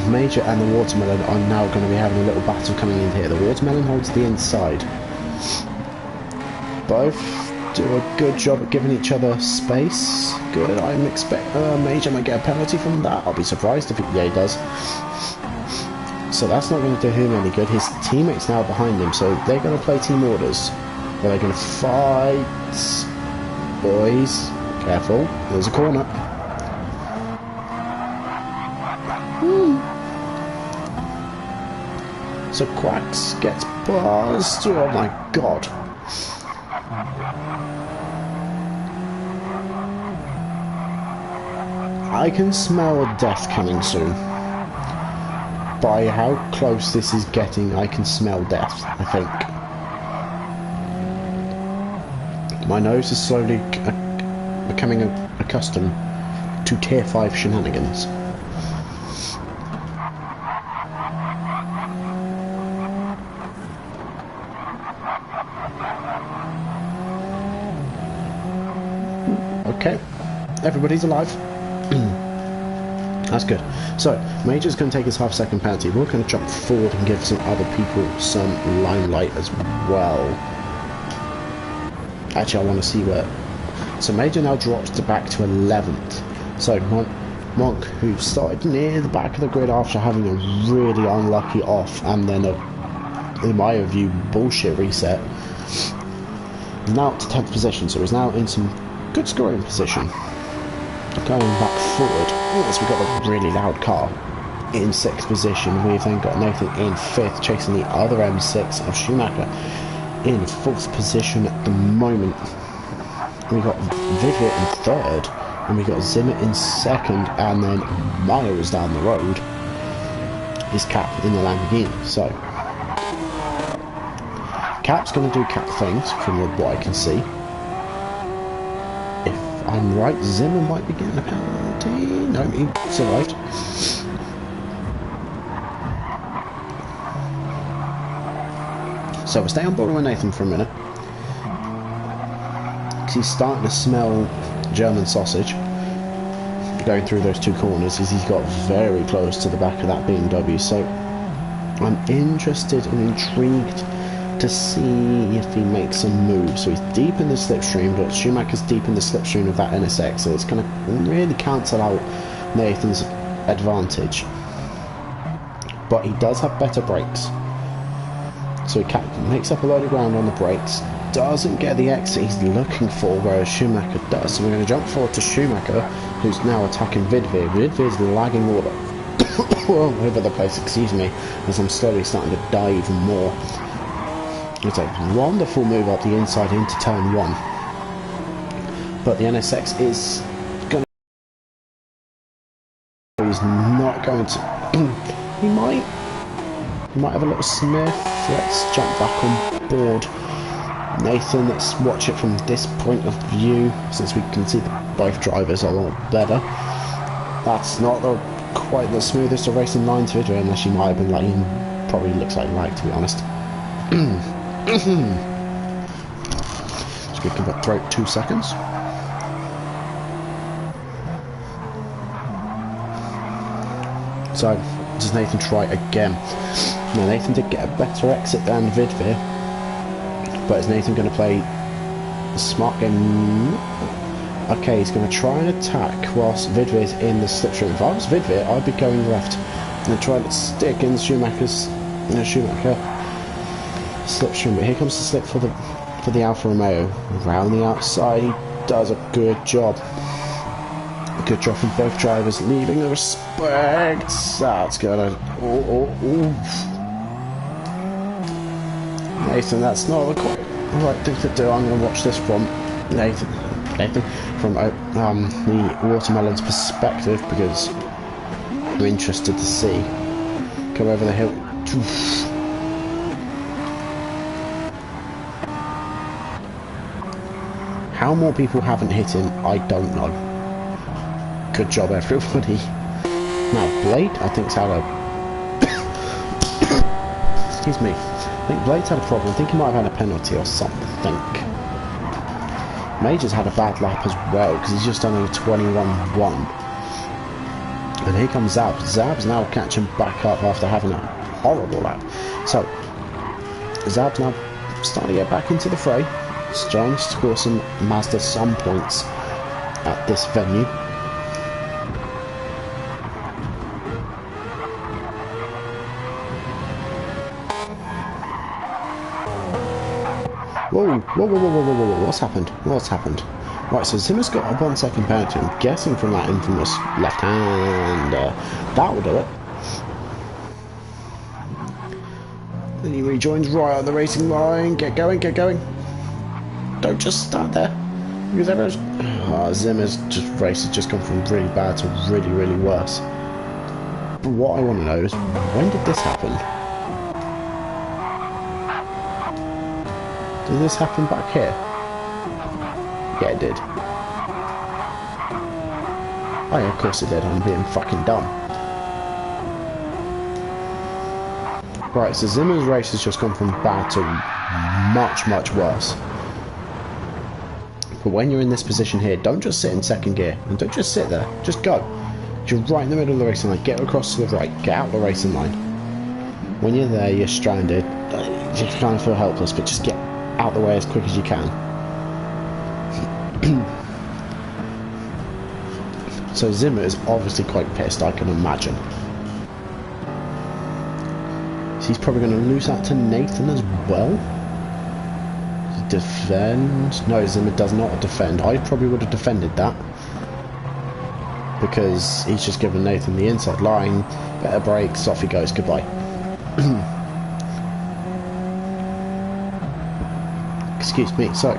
Major and the Watermelon are now going to be having a little battle coming in here. The Watermelon holds the inside. Both do a good job at giving each other space. Good, I'm expecting Major might get a penalty from that. I'll be surprised if yeah, he does. So that's not going to do him any good. His teammates now behind him, so they're going to play team orders. Where they're going to fight. Boys, careful, there's a corner. So Quacks gets buzzed. Oh my god. I can smell death coming soon. By how close this is getting, I can smell death, I think. My nose is slowly becoming accustomed to tier 5 shenanigans. Okay, everybody's alive. That's good. So, Major's going to take his half-second penalty. We're going to jump forward and give some other people some limelight as well. Actually, I want to see where... So, Major now drops back to 11th. So, Monk, who started near the back of the grid after having a really unlucky off and then a, in my view, bullshit reset, now to 10th position. So, he's now in some good scoring position. Going back forward, as we got a really loud car in 6th position. We've then got Nathan in 5th, chasing the other M6 of Schumacher in 4th position at the moment. We got Vivian in 3rd, and we got Zimmer in 2nd, and then miles down the road is Cap in the Lamborghini. So Cap's going to do Cap things from what I can see. I'm right, Zimmer might be getting a penalty. No, he survived. So we'll stay on board with Nathan for a minute. Because he's starting to smell German sausage. Going through those 2 corners, as he's got very close to the back of that BMW. So I'm interested and intrigued to see if he makes some moves. So he's deep in the slipstream, but Schumacher's deep in the slipstream of that NSX, so it's going to really cancel out Nathan's advantage. But he does have better brakes, so he makes up a load of ground on the brakes, doesn't get the exit he's looking for, whereas Schumacher does. So we're going to jump forward to Schumacher, who's now attacking Vidvir. Vidvir's lagging all over the place, excuse me, as I'm slowly starting to die even more. It's a wonderful move up the inside into turn 1. But the NSX is going to... He's not going to... He might have a little sniff. Let's jump back on board. Nathan, let's watch it from this point of view, since we can see that both drivers are a lot better. That's not quite the smoothest of racing lines video, unless she might have been like... Probably looks like lag, to be honest. Just going to give that throat 2 seconds. So, does Nathan try again? Now Nathan did get a better exit than Vidvir, but is Nathan going to play a smart game? Okay, he's going to try and attack whilst Vidvir's in the slipstream. If I was Vidvir, I'd be going left and try to stick in Schumacher slipstream. But here comes the slip for the Alfa Romeo. Around the outside, he does a good job. A good job from both drivers, leaving the respect. That's gonna. Nathan, that's not the right thing to do. I'm going to watch this from Nathan from the Watermelon's perspective, because I'm interested to see. Come over the hill. How more people haven't hit him, I don't know. Good job, everybody. Now, Blade, I think's had a... Excuse me. I think Blade's had a problem. I think he might have had a penalty or something. Major's had a bad lap as well, because he's just done a 21-1. And here comes Zab. Zab's now catching back up after having a horrible lap. So, Zab's now starting to get back into the fray. He's trying to score some Mazda some points at this venue. Whoa, what's happened? Right, so Zimmer's got a 1 second penalty. I'm guessing from that infamous left hand. That will do it. Then he rejoins right on the racing line. Get going. Don't just stand there. Because Zimmer's race has just gone from really bad to really worse. But what I want to know is, when did this happen? Did this happen back here? Yeah, it did. Oh yeah, of course it did. I'm being fucking dumb. Right, so Zimmer's race has just gone from bad to much worse. But when you're in this position here, don't just sit in second gear. And don't just sit there. Just go. You're right in the middle of the racing line. Get across to the right. Get out the racing line. When you're there, you're stranded. You kind of feel helpless, but just get out the way as quick as you can. So Zimmer is obviously quite pissed, I can imagine. So he's probably going to lose that to Nathan as well. Defend? No, Zimmer does not defend. I probably would have defended that, because he's just given Nathan the inside line. Better brakes, off he goes, goodbye. Excuse me, so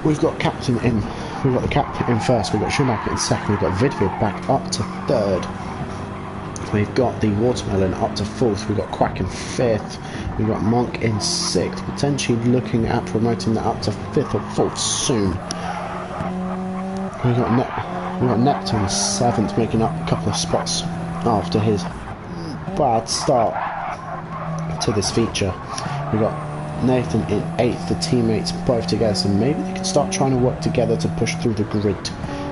we've got captain in. We've got the captain in first, we've got Schumacher in second, we've got Vidvir back up to third. We've got the Watermelon up to fourth, we've got Quack in fifth, we've got Monk in sixth, potentially looking at promoting that up to fifth or fourth soon. We've got Neptune in seventh, making up a couple of spots after his bad start to this feature. We've got Nathan in eighth, the teammates both together, so maybe they can start trying to work together to push through the grid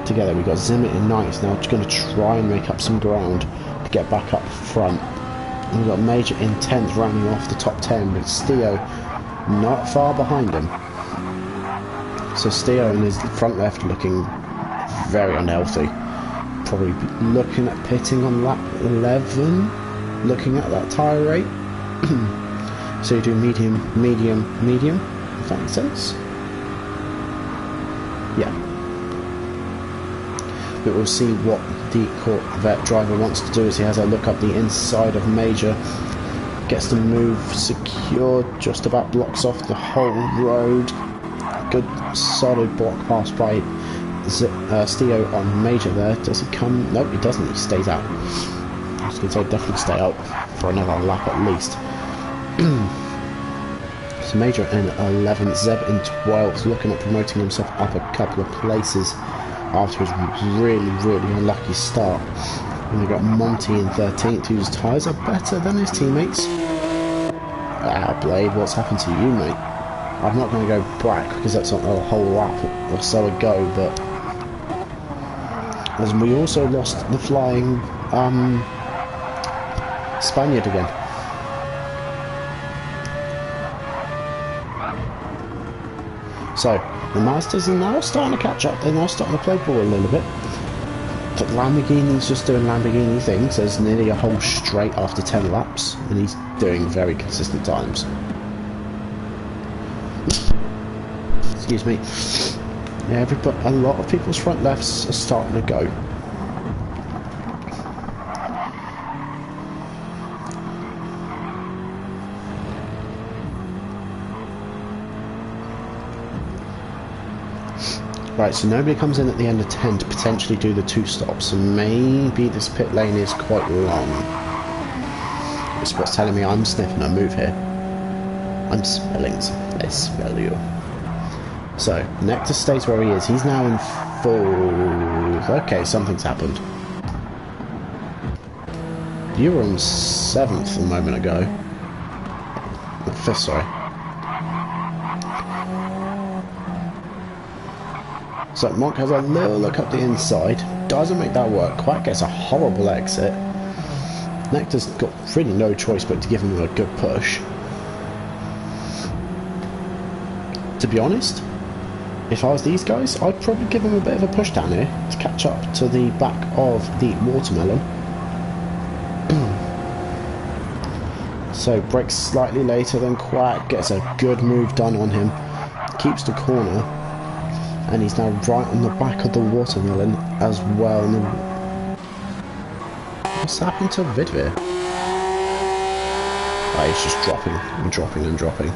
together. We've got Zimmer in ninth, now going to try and make up some ground to get back up front. And we've got Major in 10th, rounding off the top 10, with Steo not far behind him. So Steo in his front left looking very unhealthy. Probably looking at pitting on lap 11, looking at that tyre rate. So you do medium, if that makes sense. Yeah. But we'll see what the Corvette driver wants to do as he has a look up the inside of Major. Gets the move secured, just about blocks off the whole road. Good solid block pass by Steo on Major there. Does he come? Nope, he doesn't. He stays out. I was going to say definitely stay out for another lap at least. So Major in 11th, Zeb in 12th, looking at promoting himself up a couple of places after his really unlucky start. And we've got Monty in 13th, whose tyres are better than his teammates. Ah, Blade, what's happened to you, mate? I'm not going to go back because that's not a whole lap or so ago, but as we also lost the flying Spaniard again. So, the Masters are now starting to catch up. They're now starting to play ball a little bit. But Lamborghini's just doing Lamborghini things. There's nearly a whole straight after 10 laps, and he's doing very consistent times. Excuse me. Yeah, a lot of people's front lefts are starting to go. Right, so nobody comes in at the end of 10 to potentially do the 2 stops, so maybe this pit lane is quite long. It's what's telling me I'm sniffing a move here. I'm smelling something. I smell you. So, Nectar stays where he is. He's now in 4th. Okay, something's happened. You were on 7th a moment ago. 5th, sorry. So Monk has a little look up the inside, doesn't make that work, quite gets a horrible exit. Nectar's got really no choice but to give him a good push. To be honest, if I was these guys, I'd probably give him a bit of a push down here to catch up to the back of the watermelon. So brakes slightly later than Quack, gets a good move done on him, keeps the corner. And he's now right on the back of the watermelon as well. What's happened to Vidvir? Oh, he's just dropping and dropping and dropping.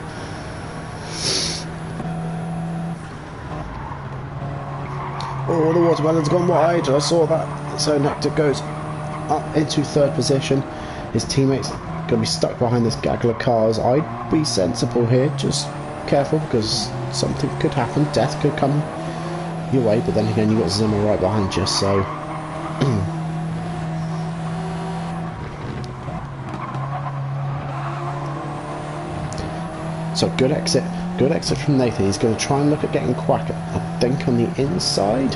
Oh, the watermelon's gone wide. I saw that. So Nectar goes up into 3rd position. His teammates are going to be stuck behind this gaggle of cars. I'd be sensible here. Just careful because something could happen. Death could come your way, but then again you've got Zimmer right behind you, so so good exit from Nathan. He's going to try and look at getting Quack, I think, on the inside.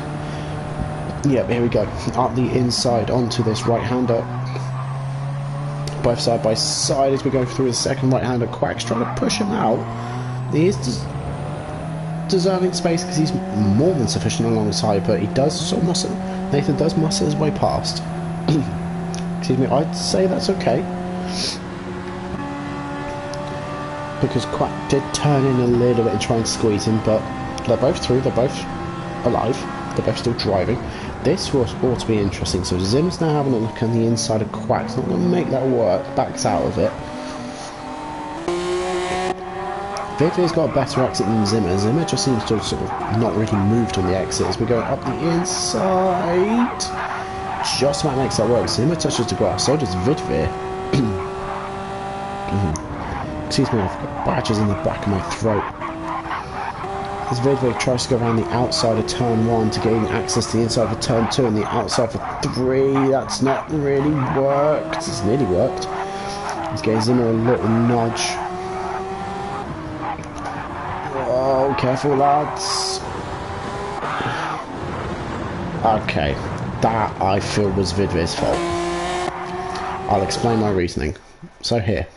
Yep, here we go, up the inside onto this right-hander, both side by side as we go through the second right-hander. Quack's trying to push him out. He is deserving space because he's more than sufficient alongside, but he does sort of muscle. Nathan does muscle his way past. Excuse me, I'd say that's okay because Quack did turn in a little bit and try and squeeze him, but they're both through, they're both alive, they're both still driving. This ought to be interesting. So Zim's now having a look on the inside of Quack. It's not going to make that work, backs out of it. Vidvir's got a better exit than Zimmer. Zimmer just seems to have sort of not really moved on the exit as we go up the inside. Just about makes that work. Zimmer touches the grass, so does Vidvir. Excuse me, I've got badges in the back of my throat. As Vidvir tries to go around the outside of turn 1 to gain access to the inside of turn 2 and the outside for 3. That's not really worked. It's nearly worked. He's getting Zimmer a little nudge. Oh, careful, lads. Okay, that I feel was Vidvir's fault. I'll explain my reasoning. So here.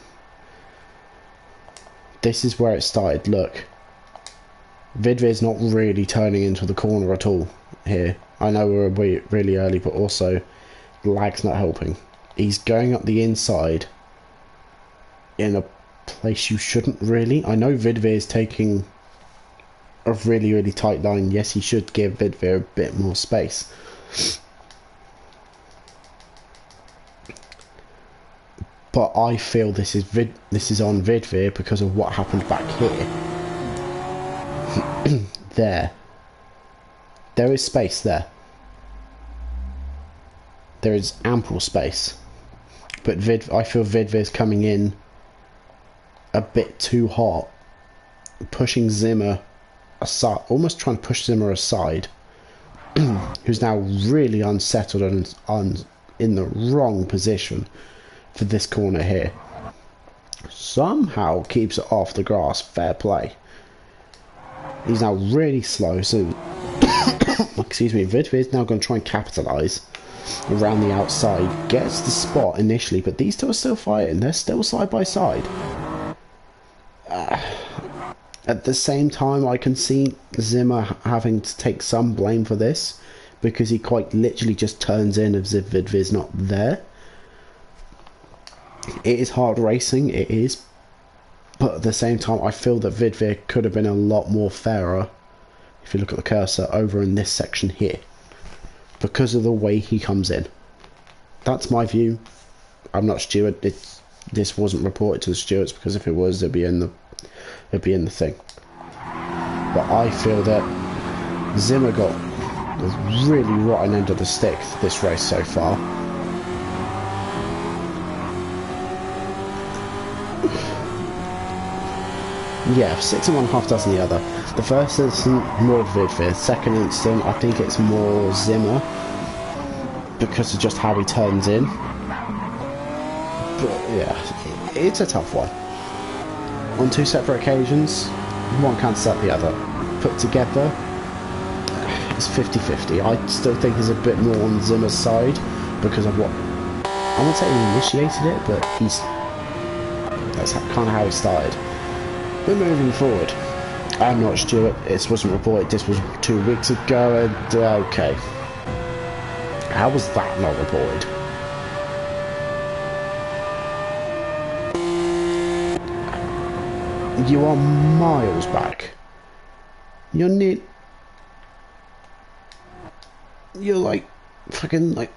This is where it started, look. Vidvir's not really turning into the corner at all here. I know we're really early, but also lag's not helping. He's going up the inside in a place you shouldn't really. I know Vidvir's taking a really tight line. Yes, he should give Vidvir a bit more space. But I feel this is on Vidvir because of what happened back here. There is space there. There is ample space. But I feel Vidvir's coming in a bit too hot, pushing Zimmer aside, almost trying to push Zimmer aside, who's now really unsettled and in the wrong position for this corner here. Somehow keeps it off the grass. Fair play. He's now really slow, so excuse me, Vidvir is now going to try and capitalise around the outside, gets the spot initially, but these two are still fighting. They're still side by side. At the same time, I can see Zimmer having to take some blame for this, because he quite literally just turns in as if Vidvir's not there. It is hard racing, it is, but at the same time, I feel that Vidvir could have been a lot more fairer, if you look at the cursor, over in this section here, because of the way he comes in. That's my view. I'm not steward. This wasn't reported to the stewards, because if it was, it'd be in the thing. But I feel that Zimmer got the really rotten end of the stick this race so far. Yeah, 6 and 1/2 dozen the other. The first instant, more Vidvir. Second instant, I think it's more Zimmer, because of just how he turns in. But yeah, it's a tough one. On 2 separate occasions, one cancels out the other. Put together, it's 50-50. I still think there's a bit more on Zimmer's side, because of what... I wouldn't say he initiated it, but that's kind of how he started. But moving forward, I'm not Stuart, this wasn't reported, this was 2 weeks ago, and okay. How was that not reported? You are miles back. You're like, fucking, like,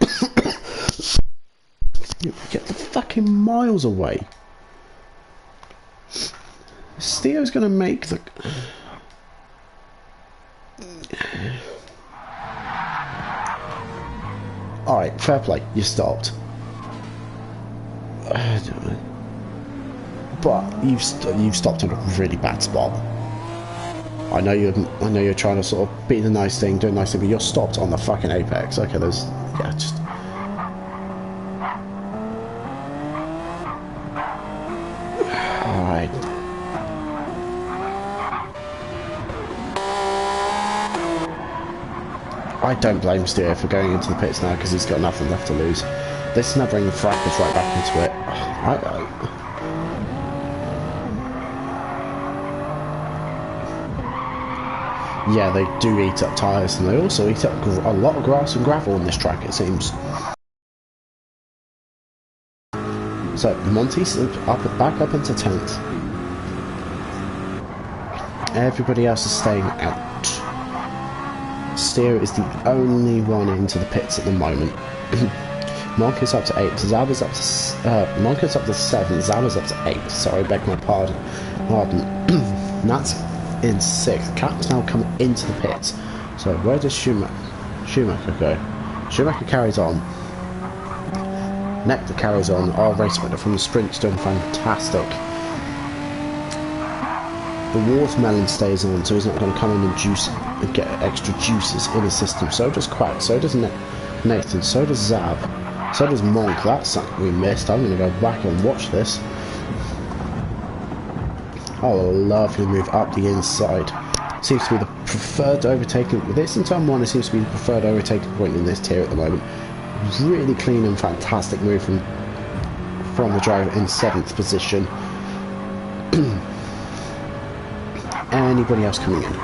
you get the fucking miles away. Steo's gonna make the... Alright, fair play, you stopped. But you've stopped in a really bad spot. I know you're trying to sort of be the nice thing, do a nice thing, but you're stopped on the fucking apex. Okay, there's... yeah, just... Alright. I don't blame Steer for going into the pits now, because he's got nothing left to lose. This is now bringing Fracas right back into it. Yeah, they do eat up tyres, and they also eat up a lot of grass and gravel on this track, it seems. So, Monty's back up into 10th. Everybody else is staying out. Steer is the only one into the pits at the moment. Monk is up to 8, Zab is up to... Monk is up to 7, Zab is up to 8. Sorry, beg my pardon. Nat's in 6th. Cap's now coming into the pits. So where does Schumacher go? Schumacher carries on. Nectar carries on. Our race winner from the sprint's doing fantastic. The watermelon stays on, so he's not going to come in and get extra juices in his system. So does Quack, so does Nathan, so does Zab, so does Monk. That's something we missed. I'm going to go back and watch this. Oh, lovely move up the inside. Seems to be the preferred overtaking. With this in turn 1, it seems to be the preferred overtaking point in this tier at the moment. Really clean and fantastic move from the driver in 7th position. Anybody else coming in?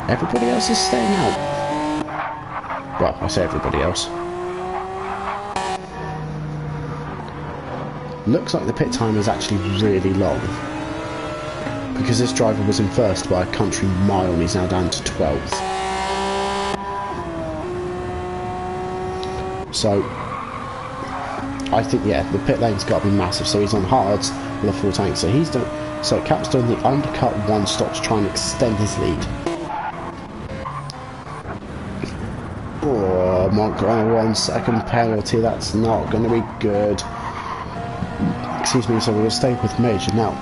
Everybody else is staying out. Well, I say everybody else. Looks like the pit time is actually really long, because this driver was in 1st by a country mile and he's now down to 12th. So I think, yeah, the pit lane's got to be massive. So he's on hards with a full tank. So he's done. So Cap's done the undercut 1 stop to try and extend his lead. Oh, Monk on a 1 second penalty. That's not going to be good. Excuse me. So we'll stay with Major now.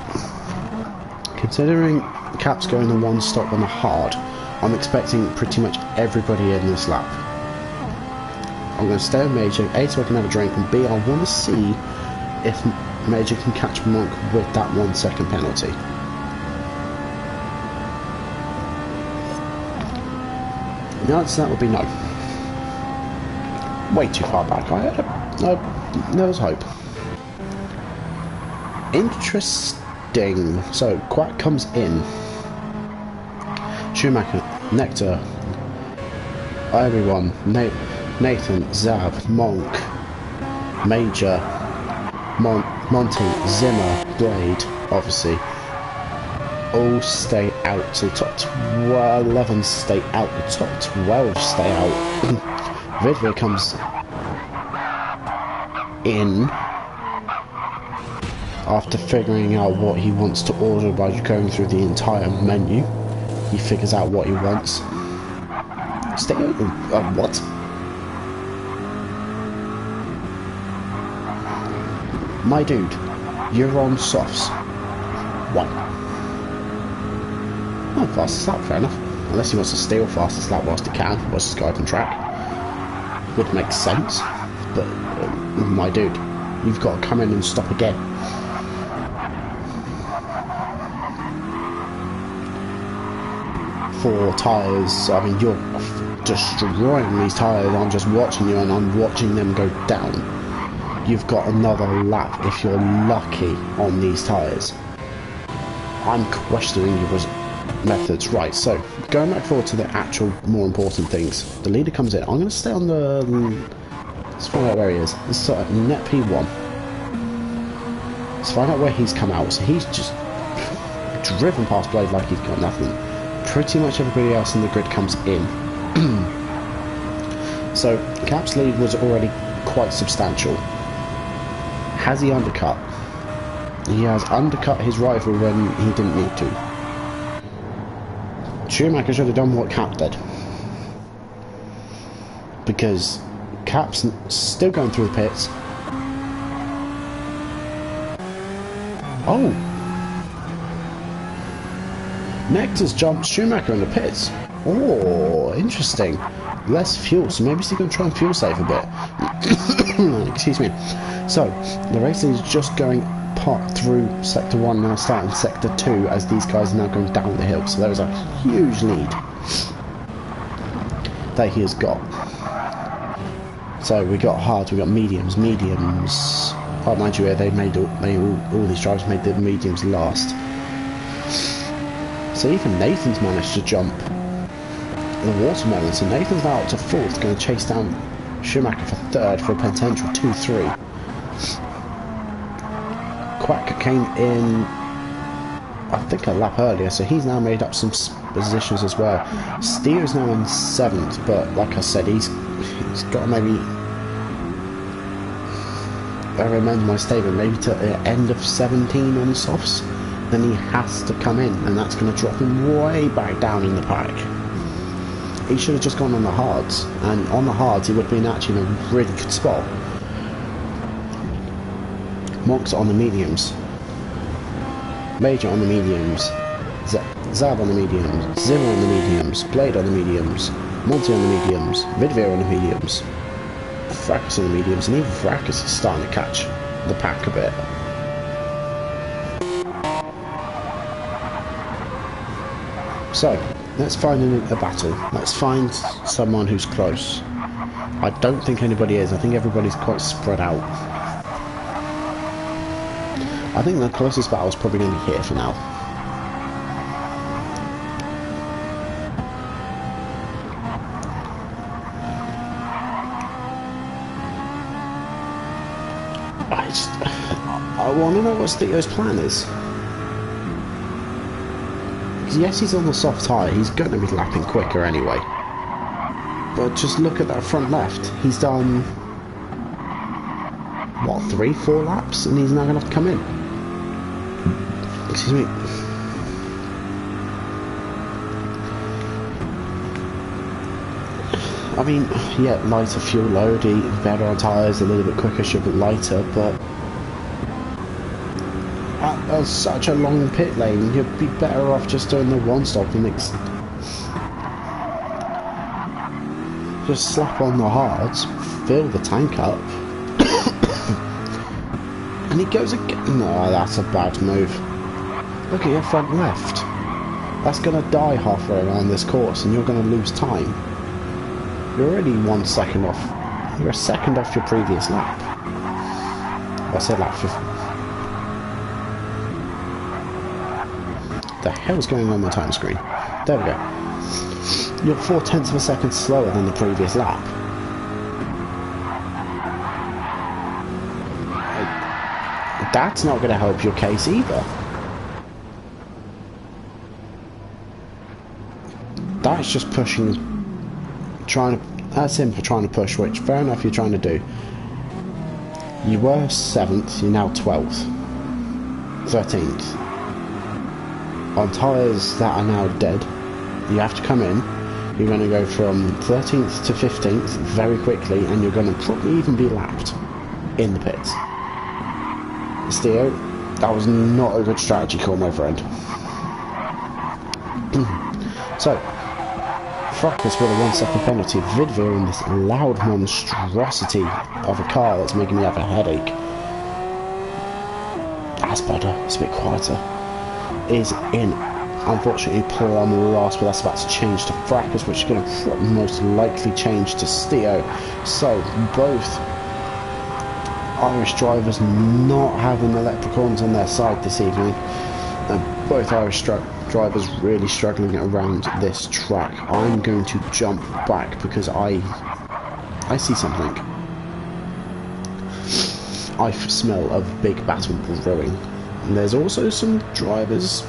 Considering Cap's going the 1 stop on the hard, I'm expecting pretty much everybody in this lap. I'm going to stay with Major, A, so I can have a drink, and B, I want to see if Major can catch Monk with that 1 second penalty. The answer to that would be no. way too far back. There was hope. Interesting. So, Quack comes in. Schumacher, Nectar, everyone, Nathan, Zab, Monk, Major, Monty, Zimmer, Blade, obviously, all stay out till top 11 stay out, the top 12 stay out. Vidvir comes in after figuring out what he wants to order by going through the entire menu. He figures out what he wants. Stay open. What? My dude, you're on softs. One. Oh, fastest lap, fair enough. Unless he wants to steal fastest lap whilst he can, whilst he's guiding track. Would make sense. But, my dude, you've got to come in and stop again. Four tyres, I mean, you're destroying these tyres. I'm just watching you and I'm watching them go down. You've got another lap if you're lucky on these tyres. I'm questioning your methods. Right, so going back forward to the actual more important things. The leader comes in. I'm going to stay on the... Let's find out where he is. Let's start at net P1. Let's find out where he's come out. So he's just driven past Blade like he's got nothing. Pretty much everybody else in the grid comes in. So Cap's lead was already quite substantial. Has he undercut? He has undercut his rival when he didn't need to. Schumacher should have done what Cap did. Because Cap's still going through the pits. Oh! Nectar's jumped Schumacher in the pits. Oh, interesting. Less fuel, so maybe he's going to try and fuel save a bit. Excuse me. So, the race is just going through Sector 1, now starting Sector 2, as these guys are now going down the hill. So there is a huge lead that he has got. So we got hards, we got mediums. Oh, mind you, they made all these drivers made the mediums last. So even Nathan's managed to jump the watermelon. So Nathan's now up to 4th, going to chase down Schumacher for 3rd for a potential 2-3. Quack came in, I think, a lap earlier, so he's now made up some positions as well. Steer is now in 7th, but like I said, he's got maybe, I remember my statement, maybe to the end of 17 on softs. Then he has to come in, and that's going to drop him way back down in the pack. He should have just gone on the hards, and on the hards he would have been actually in a really good spot. Monk's on the mediums, Major on the mediums, Zab on the mediums, Zimmer on the mediums, Blade on the mediums, Monty on the mediums, Vidvir on the mediums, Fracas on the mediums, and even Fracas is starting to catch the pack a bit. So, let's find a battle. Let's find someone who's close. I don't think anybody is. I think everybody's quite spread out. I think the closest battle is probably going to be here for now. I want to know what Stito's plan is. Yes, he's on the soft tyre, he's going to be lapping quicker anyway. But just look at that front left. He's done, what, 3-4 laps? And he's now going to have to come in. Excuse me. I mean, yeah, lighter fuel load, better on tyres, a little bit quicker, should be lighter, but at such a long pit lane, you'd be better off just doing the one stop and just slap on the hards, fill the tank up, and he goes again. No, that's a bad move. Look at your front left. That's going to die halfway around this course, and you're going to lose time. You're already 1 second off You're a second off your previous lap. I said lap 50. The hell's going on my time screen? There we go. You're 0.4 of a second slower than the previous lap. That's not going to help your case either. That's just pushing, that's him trying to push, which fair enough you're trying to do. You were 7th, you're now 12th, 13th. On tyres that are now dead, you have to come in. You're going to go from 13th to 15th very quickly, and you're going to probably even be lapped in the pits. Theo, that was not a good strategy call, my friend. So, Fracas with a 1 second penalty. Vidvir in this loud monstrosity of a car that's making me have a headache. That's better, it's a bit quieter. Is in, unfortunately, plumb last, but that's about to change to Fracas, which is going to most likely change to Steo. So, both Irish drivers not having the leprechauns on their side this evening. Both Irish drivers really struggling around this track. I'm going to jump back because I see something. I smell a big battle brewing. And there's also some drivers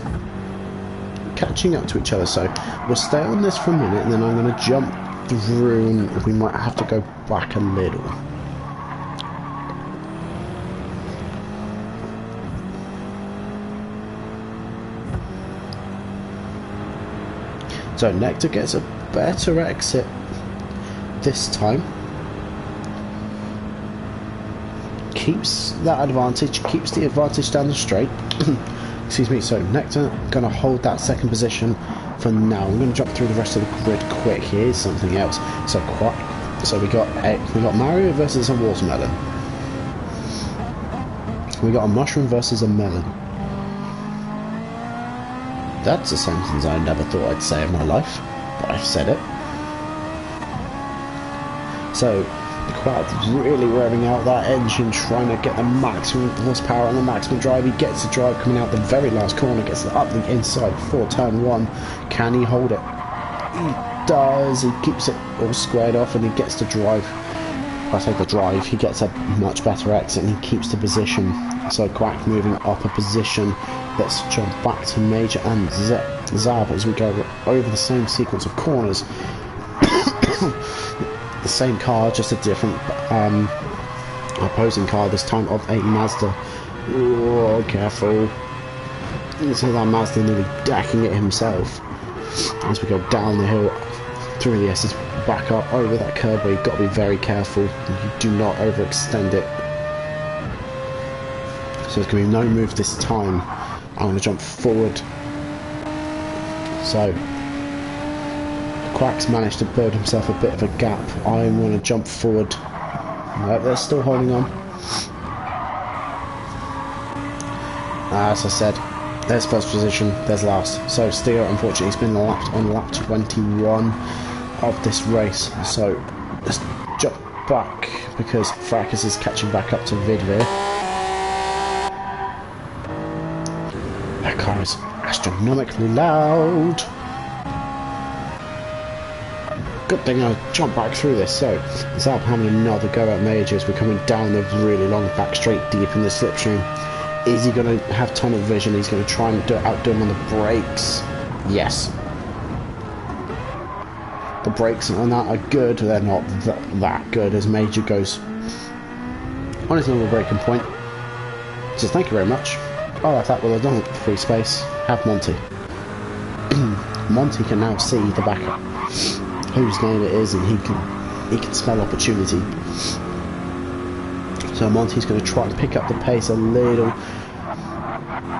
catching up to each other, so we'll stay on this for a minute and then I'm going to jump through and we might have to go back a little. So Nectar gets a better exit this time. Keeps that advantage, keeps the advantage down the straight. Excuse me, so Nectar gonna hold that second position for now. I'm gonna jump through the rest of the grid quick. Here's something else. So we got Mario versus a watermelon. We got a mushroom versus a melon. That's a sentence I never thought I'd say in my life, but I've said it. So, the crowd really revving out that engine, trying to get the maximum horsepower on the maximum drive. He gets the drive coming out the very last corner, gets it up the inside for turn 1. Can he hold it? He does. He keeps it all squared off and he gets the drive. I say the drive, he gets a much better exit and he keeps the position. So Quack moving up a position. Let's jump back to Major and Zab as we go over the same sequence of corners. The same car, just a different opposing car, this time of a Mazda. Oh, careful. So that Mazda nearly decking it himself. As we go down the hill, through the S's, back up over that curb where you've got to be very careful. You do not overextend it. So there's going to be no move this time. I'm going to jump forward. So Quack's managed to build himself a bit of a gap. I'm going to jump forward. No, they're still holding on. As I said, there's first position, there's last. So Steo, unfortunately, has been lapped on lap 21 of this race. So let's jump back because Fracas is catching back up to Vidvir. That car is astronomically loud. Good thing I jumped back through this. So Zab having another go at Majors. We're coming down the really long back straight deep in the slipstream. Is he going to have tunnel vision? He's going to try and outdo him on the brakes. Yes. The brakes on that are good. They're not that good as Major goes on his normal braking point. So thank you very much. Oh, I thought, well, I don't free space. Have Monty. Monty can now see the backup, whose name it is, and he can smell opportunity. So Monty's going to try and pick up the pace a little.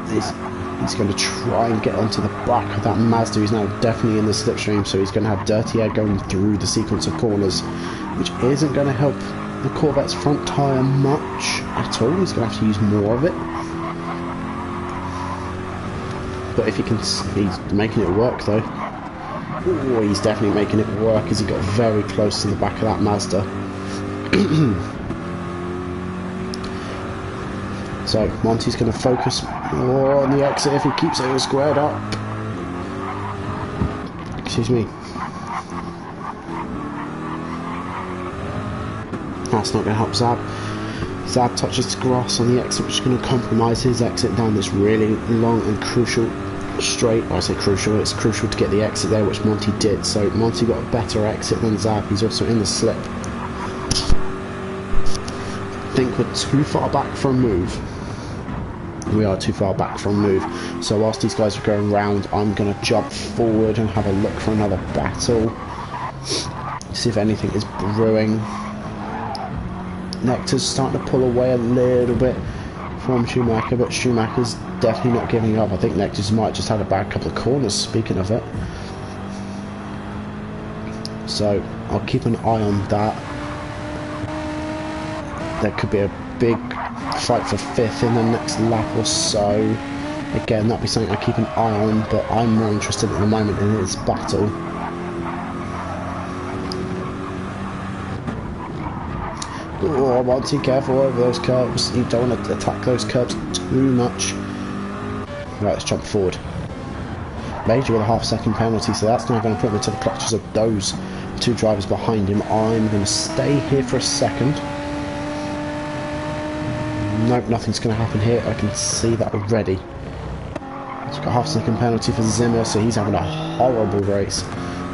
He's going to try and get onto the back of that Mazda, who's now definitely in the slipstream, so he's going to have dirty air going through the sequence of corners, which isn't going to help the Corvette's front tyre much at all. He's going to have to use more of it. But if he can, he's making it work though. Ooh, he's definitely making it work as he got very close to the back of that Mazda. So Monty's going to focus more on the exit if he keeps it squared up. Excuse me. That's not going to help Zab. Zab touches the grass on the exit, which is going to compromise his exit down this really long and crucial straight. Well, I say crucial, it's crucial to get the exit there, which Monty did. So Monty got a better exit than Zab. He's also in the slip. I think we're too far back for a move. We are too far back for a move. So whilst these guys are going round, I'm going to jump forward and have a look for another battle. See if anything is brewing. Nectar's starting to pull away a little bit from Schumacher, but Schumacher's definitely not giving up. I think Nectar's might have just had a bad couple of corners, speaking of it. So I'll keep an eye on that. There could be a big fight for 5th in the next lap or so. Again, that'd be something I keep an eye on, but I'm more interested at the moment in his battle. Oh, Monty, careful over those curves. You don't want to attack those curves too much. Right, let's jump forward. Major with a half-second penalty, so that's now going to put him into the clutches of those two drivers behind him. I'm going to stay here for a second. Nope, nothing's going to happen here. I can see that already. He's got a half-second penalty for Zimmer, so he's having a horrible race.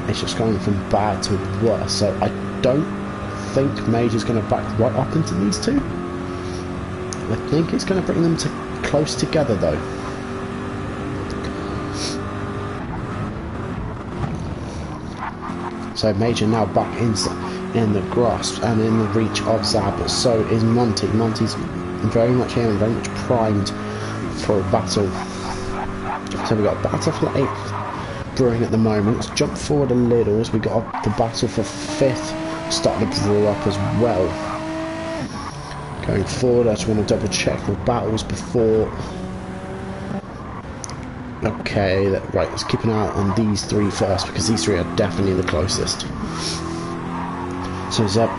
It's just going from bad to worse, so I don't think Major's going to back right up into these two. I think it's going to bring them close together though. So Major now back in the grasp and in the reach of Zab, but so is Monty. Monty's very much here and very much primed for a battle. So we've got a battle for 8th brewing at the moment. Let's jump forward a little as we got the battle for 5th starting to brew up as well. Going forward, I just want to double check the battles before. Okay, right, let's keep an eye out on these 3 first, because these 3 are definitely the closest. So Zab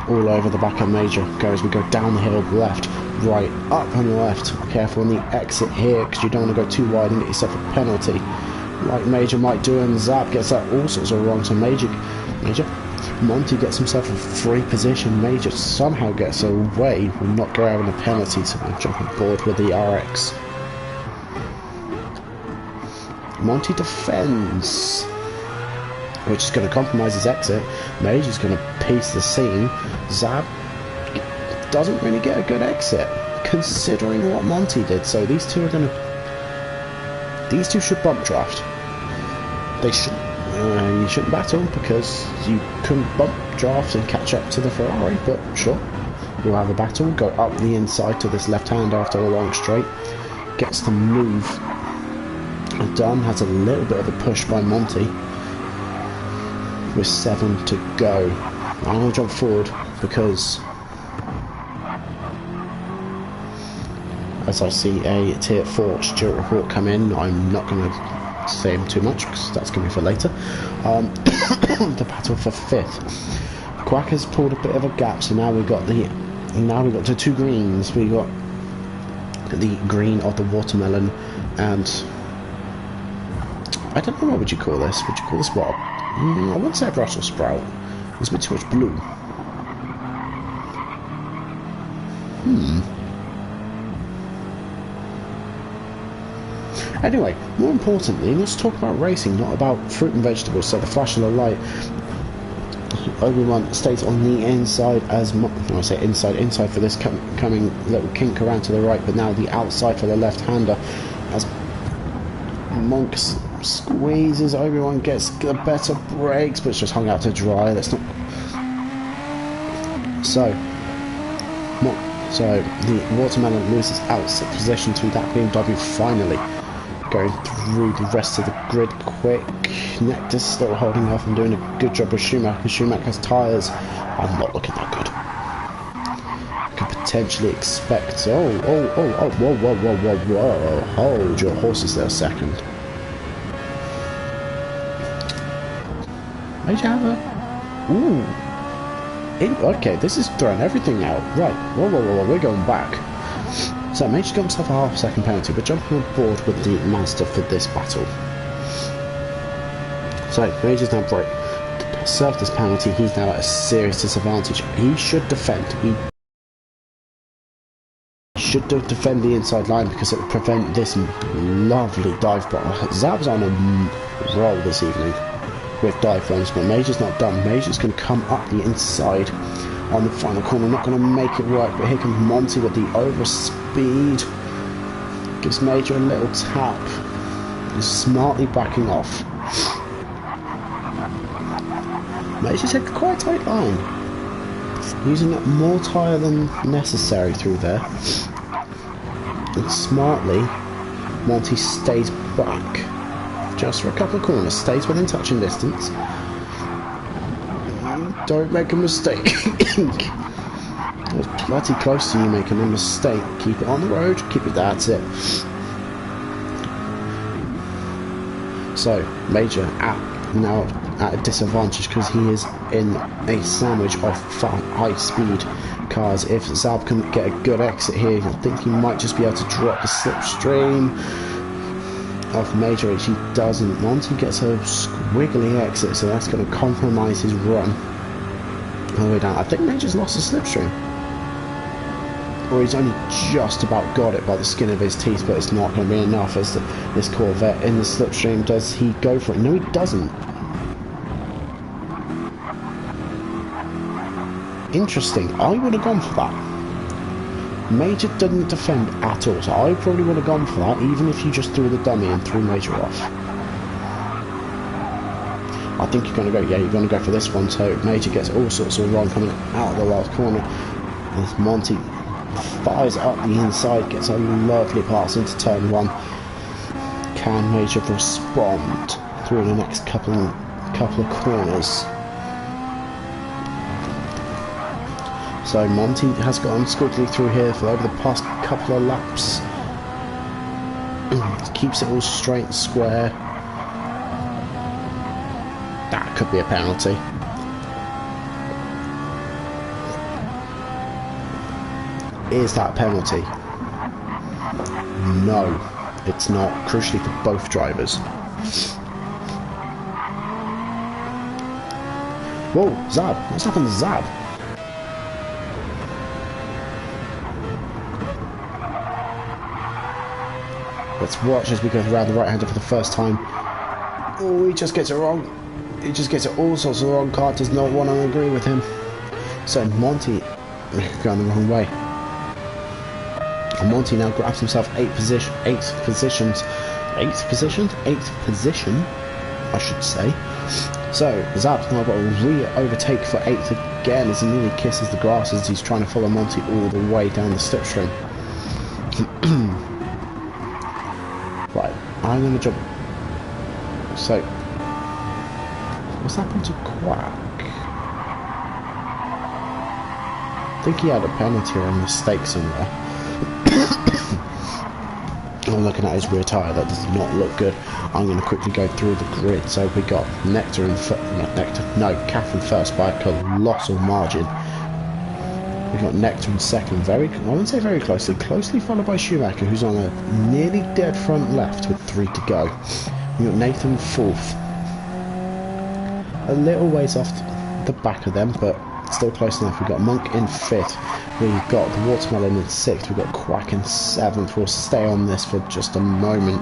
all over the back of Major. As we go down the hill, left, right, up on the left. Careful on the exit here, because you don't want to go too wide and get yourself a penalty, like Major might do, and Zab gets that all sorts of wrong. So Monty gets himself a free position. Major somehow gets away with not grabbing a penalty, so we'll jump on board with the RX. Monty defends, which is going to compromise his exit. Major's going to piece the scene. Zab doesn't really get a good exit, considering what Monty did. So these two are going to... These two should bump draft. They should... you shouldn't battle, because you couldn't bump draft and catch up to the Ferrari, but sure. We'll have a battle, go up the inside to this left hand after a long straight. Gets the move done, has a little bit of a push by Monty. With 7 to go. I'm going to jump forward because as I see a tier 4 Stuart report come in, I'm not going to say him too much because that's going to be for later. The battle for 5th. Quacker's pulled a bit of a gap, so now we've got the 2 greens. We got the green of the watermelon, and I don't know, what would you call this? Would you call this what? I wouldn't say a Brussels sprout. There's a bit too much blue. Anyway, more importantly, let's talk about racing, not about fruit and vegetables. So the flash of the light, Obi-Wan stays on the inside as when I say inside for this coming little kink around to the right, but now the outside for the left-hander as Monk squeezes. Obi-Wan gets the better brakes, but it's just hung out to dry. That's not so. So the watermelon loses outside position to that BMW finally. Going through the rest of the grid quick. Nectar's still holding off and doing a good job with Schumacher. Schumacher's tyres are not looking that good. Could potentially expect... whoa. Hold your horses there a second. Major have a... Ooh. Okay, this is throwing everything out. Right, whoa, we're going back. So Major's got himself a half-second penalty. We're jumping on board with the Master for this battle. So Major's now served this penalty. He's now at a serious disadvantage. He should defend. He should defend the inside line because it will prevent this lovely dive bomb. Zab's on a roll this evening with dive bombs, but Major's not done. Major's going to come up the inside on the final corner. Not going to make it work, but here comes Monty with the overspeed. Gives Major a little tap. He's smartly backing off. Major's had quite a tight line. Using more tyre than necessary through there. And smartly, Monty stays back. Just for a couple of corners. Stays within touching distance. Don't make a mistake. It was bloody close to you making a mistake. Keep it on the road. Keep it. That's it. So, Major now at a disadvantage because he is in a sandwich of high-speed cars. If Zab can get a good exit here, I think he might just be able to drop the slipstream of Major, which he doesn't. Monty gets a squiggly exit, so that's going to compromise his run all the way down. I think Major's lost the slipstream, or he's only just about got it by the skin of his teeth, but it's not going to be enough as this Corvette in the slipstream. Does he go for it? No, he doesn't. Interesting. I would have gone for that. Major didn't defend at all, so I probably would have gone for that, even if you just threw the dummy and threw Major off. I think you're going to go, yeah, you're going to go for this one, so Major gets all sorts of wrong coming out of the last corner. As Monty fires up the inside, gets a lovely pass into turn one. Can Major respond through the next couple of corners? So Monty has gone squiggly through here for over the past couple of laps. Keeps it all straight and square. That could be a penalty. Is that a penalty? No, it's not. Crucially for both drivers. Whoa, Zab. What's happened to Zab? Let's watch as we go around the right-hander for the first time. Oh, he just gets it wrong. He just gets it all sorts of wrong. Car does not want to agree with him. So Monty going the wrong way. And Monty now grabs himself eighth position, I should say. So Zab's now got a re-overtake for 8th again as he nearly kisses the grass as he's trying to follow Monty all the way down the slipstream. Right, I'm going to jump. So, what's happened to Quack? I think he had a penalty or a mistake somewhere. I'm looking at his rear tyre, that does not look good. I'm going to quickly go through the grid. So we got Catherine first by a colossal margin. We got Nectar in second, I wouldn't say very closely followed by Schumacher, who's on a nearly dead front left with 3 to go. We got Nathan fourth, a little ways off the back of them, but still close enough. We've got Monk in 5th, we've got the Watermelon in 6th, we've got Quack in 7th. We'll stay on this for just a moment.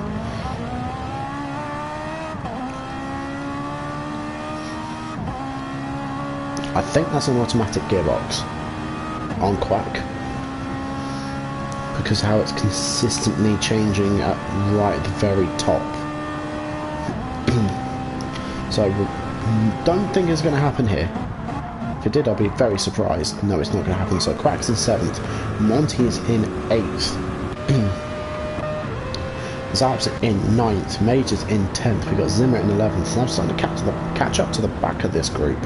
I think that's an automatic gearbox on Quack, because how it's consistently changing at right at the very top. So don't think it's going to happen here. If it did, I'd be very surprised. No, it's not going to happen. So Quack's in 7th, Monty is in 8th, Zab's in 9th, Major's in 10th, we've got Zimmer in 11th. So I'm starting to catch up to the back of this group.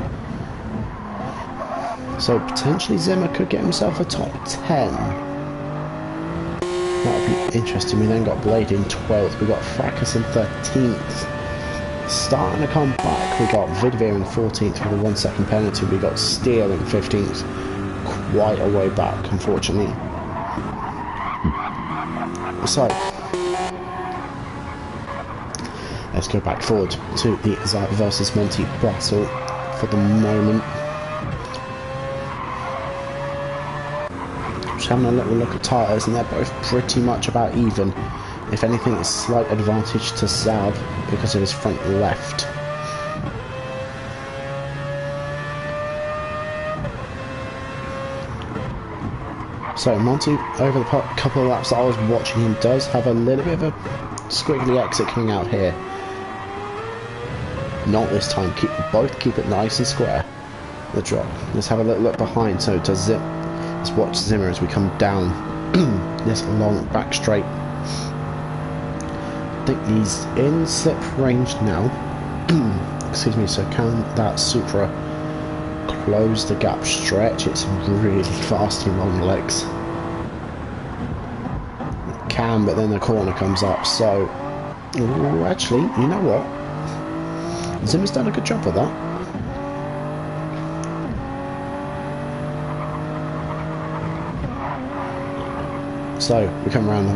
So potentially Zimmer could get himself a top 10. That would be interesting. We then got Blade in 12th. We got Fracas in 13th. Starting to come back, we got Vidvir in 14th with a 1 second penalty. We got Steele in 15th, quite a way back, unfortunately. So, let's go back forward to the Zap versus Monty battle for the moment. Just having a little look at tyres, and they're both pretty much about even. If anything, it's a slight advantage to Zab because of his front left. So Monty, over the couple of laps that I was watching him, does have a little bit of a squiggly exit coming out here. Not this time. Keep it nice and square. The drop. Let's have a little look behind. So to Zip. Let's watch Zimmer as we come down this long back straight. I think he's in slip range now. Excuse me. So can that Supra close the gap stretch? It's really fast and long legs. It can, but then the corner comes up. So, ooh, actually, you know what? Zimmer's done a good job with that. So we come around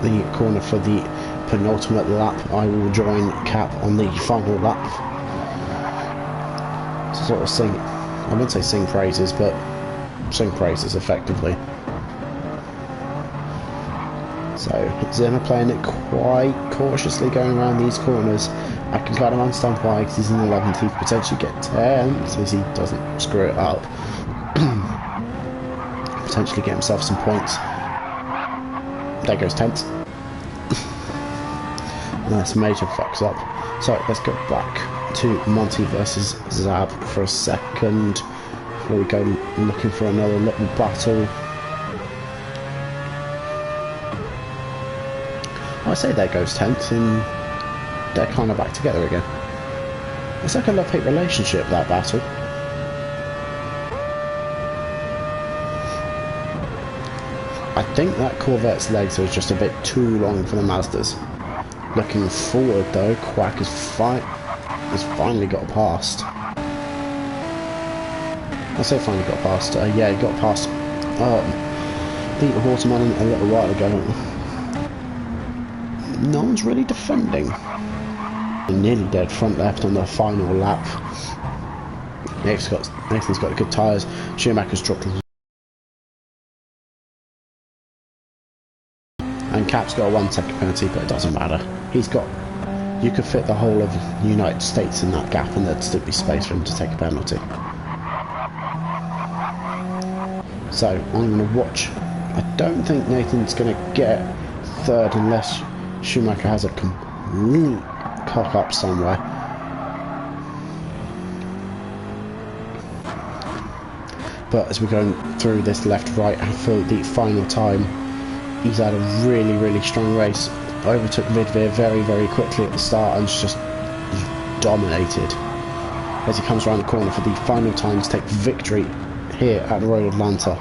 the corner for the penultimate lap. I will join Cap on the final lap. To sort of sing, I wouldn't say sing praises, but sing praises effectively. So Zimmer playing it quite cautiously, going around these corners. I can kind of understand why, because he's in 11th, he could potentially get 10th as he doesn't screw it up. Potentially get himself some points. There goes 10th. That's major fucks up. So let's go back to Monty versus Zab for a second before we go looking for another little battle. I say there goes 10th, and they're kind of back together again. It's like a love-hate relationship, that battle. I think that Corvette's legs are just a bit too long for the Mazdas. Looking forward though, Quack has finally got past. I say finally got past, yeah, he got past the Watermelon a little while ago. No one's really defending. Nearly dead front left on the final lap. Nathan's got good tyres. Schumacher's dropped. And Cap's got a 1 second penalty, but it doesn't matter. You could fit the whole of the United States in that gap and there'd still be space for him to take a penalty. So, I'm going to watch. I don't think Nathan's going to get third unless Schumacher has a complete cock up somewhere. But as we're going through this left-right for the final time, he's had a really strong race. Overtook Vidvir very quickly at the start and just dominated. As he comes around the corner for the final time to take victory here at Royal Atlanta.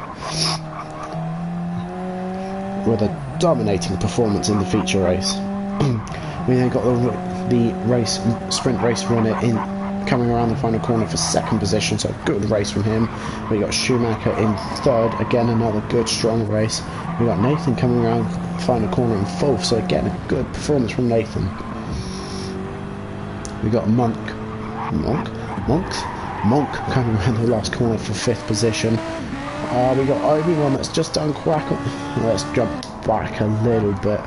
With a dominating performance in the feature race. We then got the sprint race runner in coming around the final corner for second position, so a good race from him. We got Schumacher in third, again another good strong race. We got Nathan coming around the final corner in fourth, so again a good performance from Nathan. We got Monk coming around the last corner for fifth position. We got Obi-Wan that's just done Quack. Let's jump back a little bit.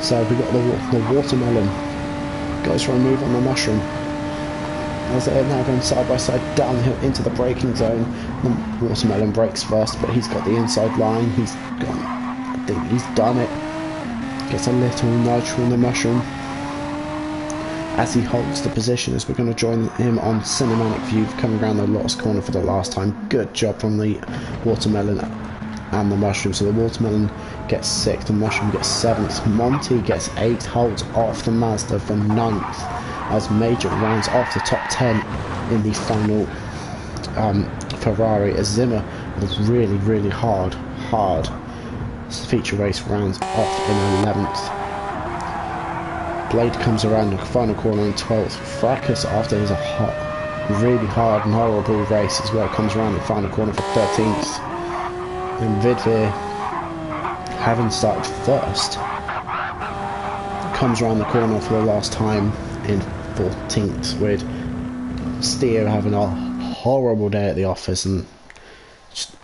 So we got the Watermelon. Goes for a move on the Mushroom. As they're now going side by side downhill into the braking zone. The Watermelon brakes first, but he's got the inside line. He's gone. I think he's done it. Gets a little nudge from the Mushroom. As he holds the position, as we're going to join him on cinematic view, coming around the lost corner for the last time. Good job from the Watermelon and the Mushroom. So the Watermelon gets 6th, the Mushroom gets 7th, Monty gets 8th, holds off the Mazda for 9th, as Major rounds off the top 10 in the final Ferrari, as Zimmer was really hard feature race rounds off in 11th. Blade comes around the final corner in 12th. Fracas, after his really hard and horrible race as well, comes around the final corner for 13th. And Vidvir, having started first, comes around the corner for the last time in 14th, with Steer having a horrible day at the office, and just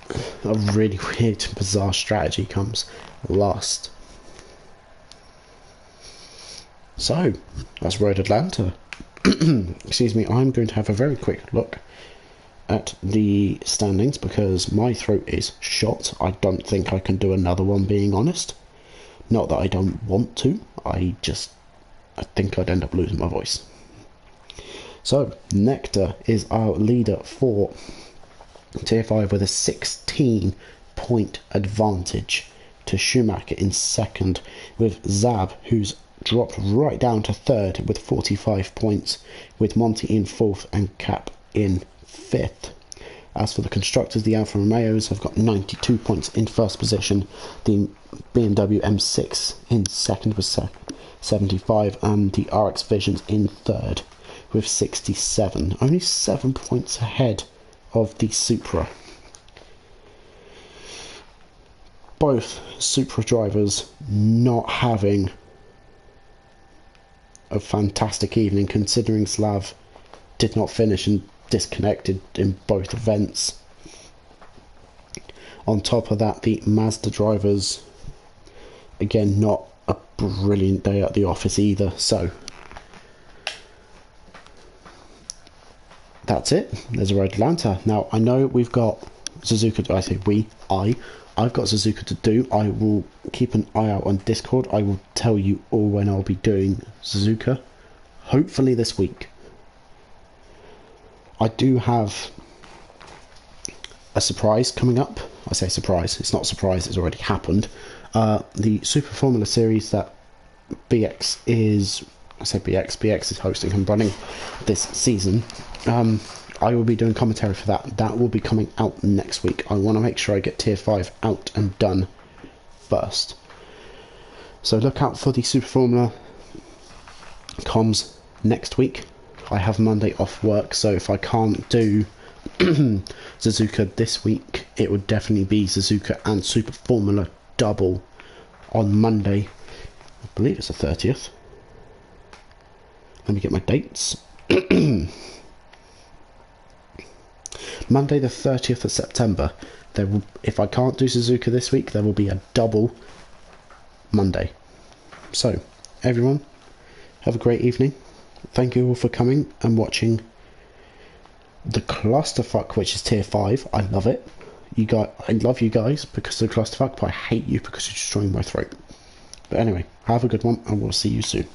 a really weird, bizarre strategy comes last. So, that's Road Atlanta. Excuse me, I'm going to have a very quick look at the standings because my throat is shot. I don't think I can do another one, being honest. Not that I don't want to, I think I'd end up losing my voice. So, Nectar is our leader for Tier 5 with a 16-point advantage to Schumacher in second, with Zab, who's dropped right down to third with 45 points, with Monty in fourth and Cap in fifth. As for the constructors, the Alfa Romeos have got 92 points in first position, the BMW M6 in second with 75, and the RX Visions in third with 67, only 7 points ahead of the Supra. Both Supra drivers not having a fantastic evening, considering Slav did not finish and disconnected in both events. On top of that, the Mazda drivers, again, not a brilliant day at the office either. So that's it. There's a Road Atlanta. Now, I know we've got Suzuka. I say we. I've got Suzuka to do. I will keep an eye out on Discord. I will tell you all when I'll be doing Suzuka. Hopefully this week. I do have a surprise coming up. I say surprise. It's not a surprise. It's already happened. The Super Formula Series that BX is... I say BX. BX is hosting and running this season. I will be doing commentary for that. That will be coming out next week. I want to make sure I get Tier 5 out and done first. So look out for the Super Formula comms next week. I have Monday off work, so if I can't do Suzuka this week, it would definitely be Suzuka and Super Formula double on Monday. I believe it's the 30th. Let me get my dates. Monday the 30th of September. There will, if I can't do Suzuka this week, there will be a double Monday. So, everyone, have a great evening. Thank you all for coming and watching the clusterfuck, which is Tier 5. I love it. I love you guys because of the clusterfuck, but I hate you because you're destroying my throat. But anyway, have a good one, and we'll see you soon.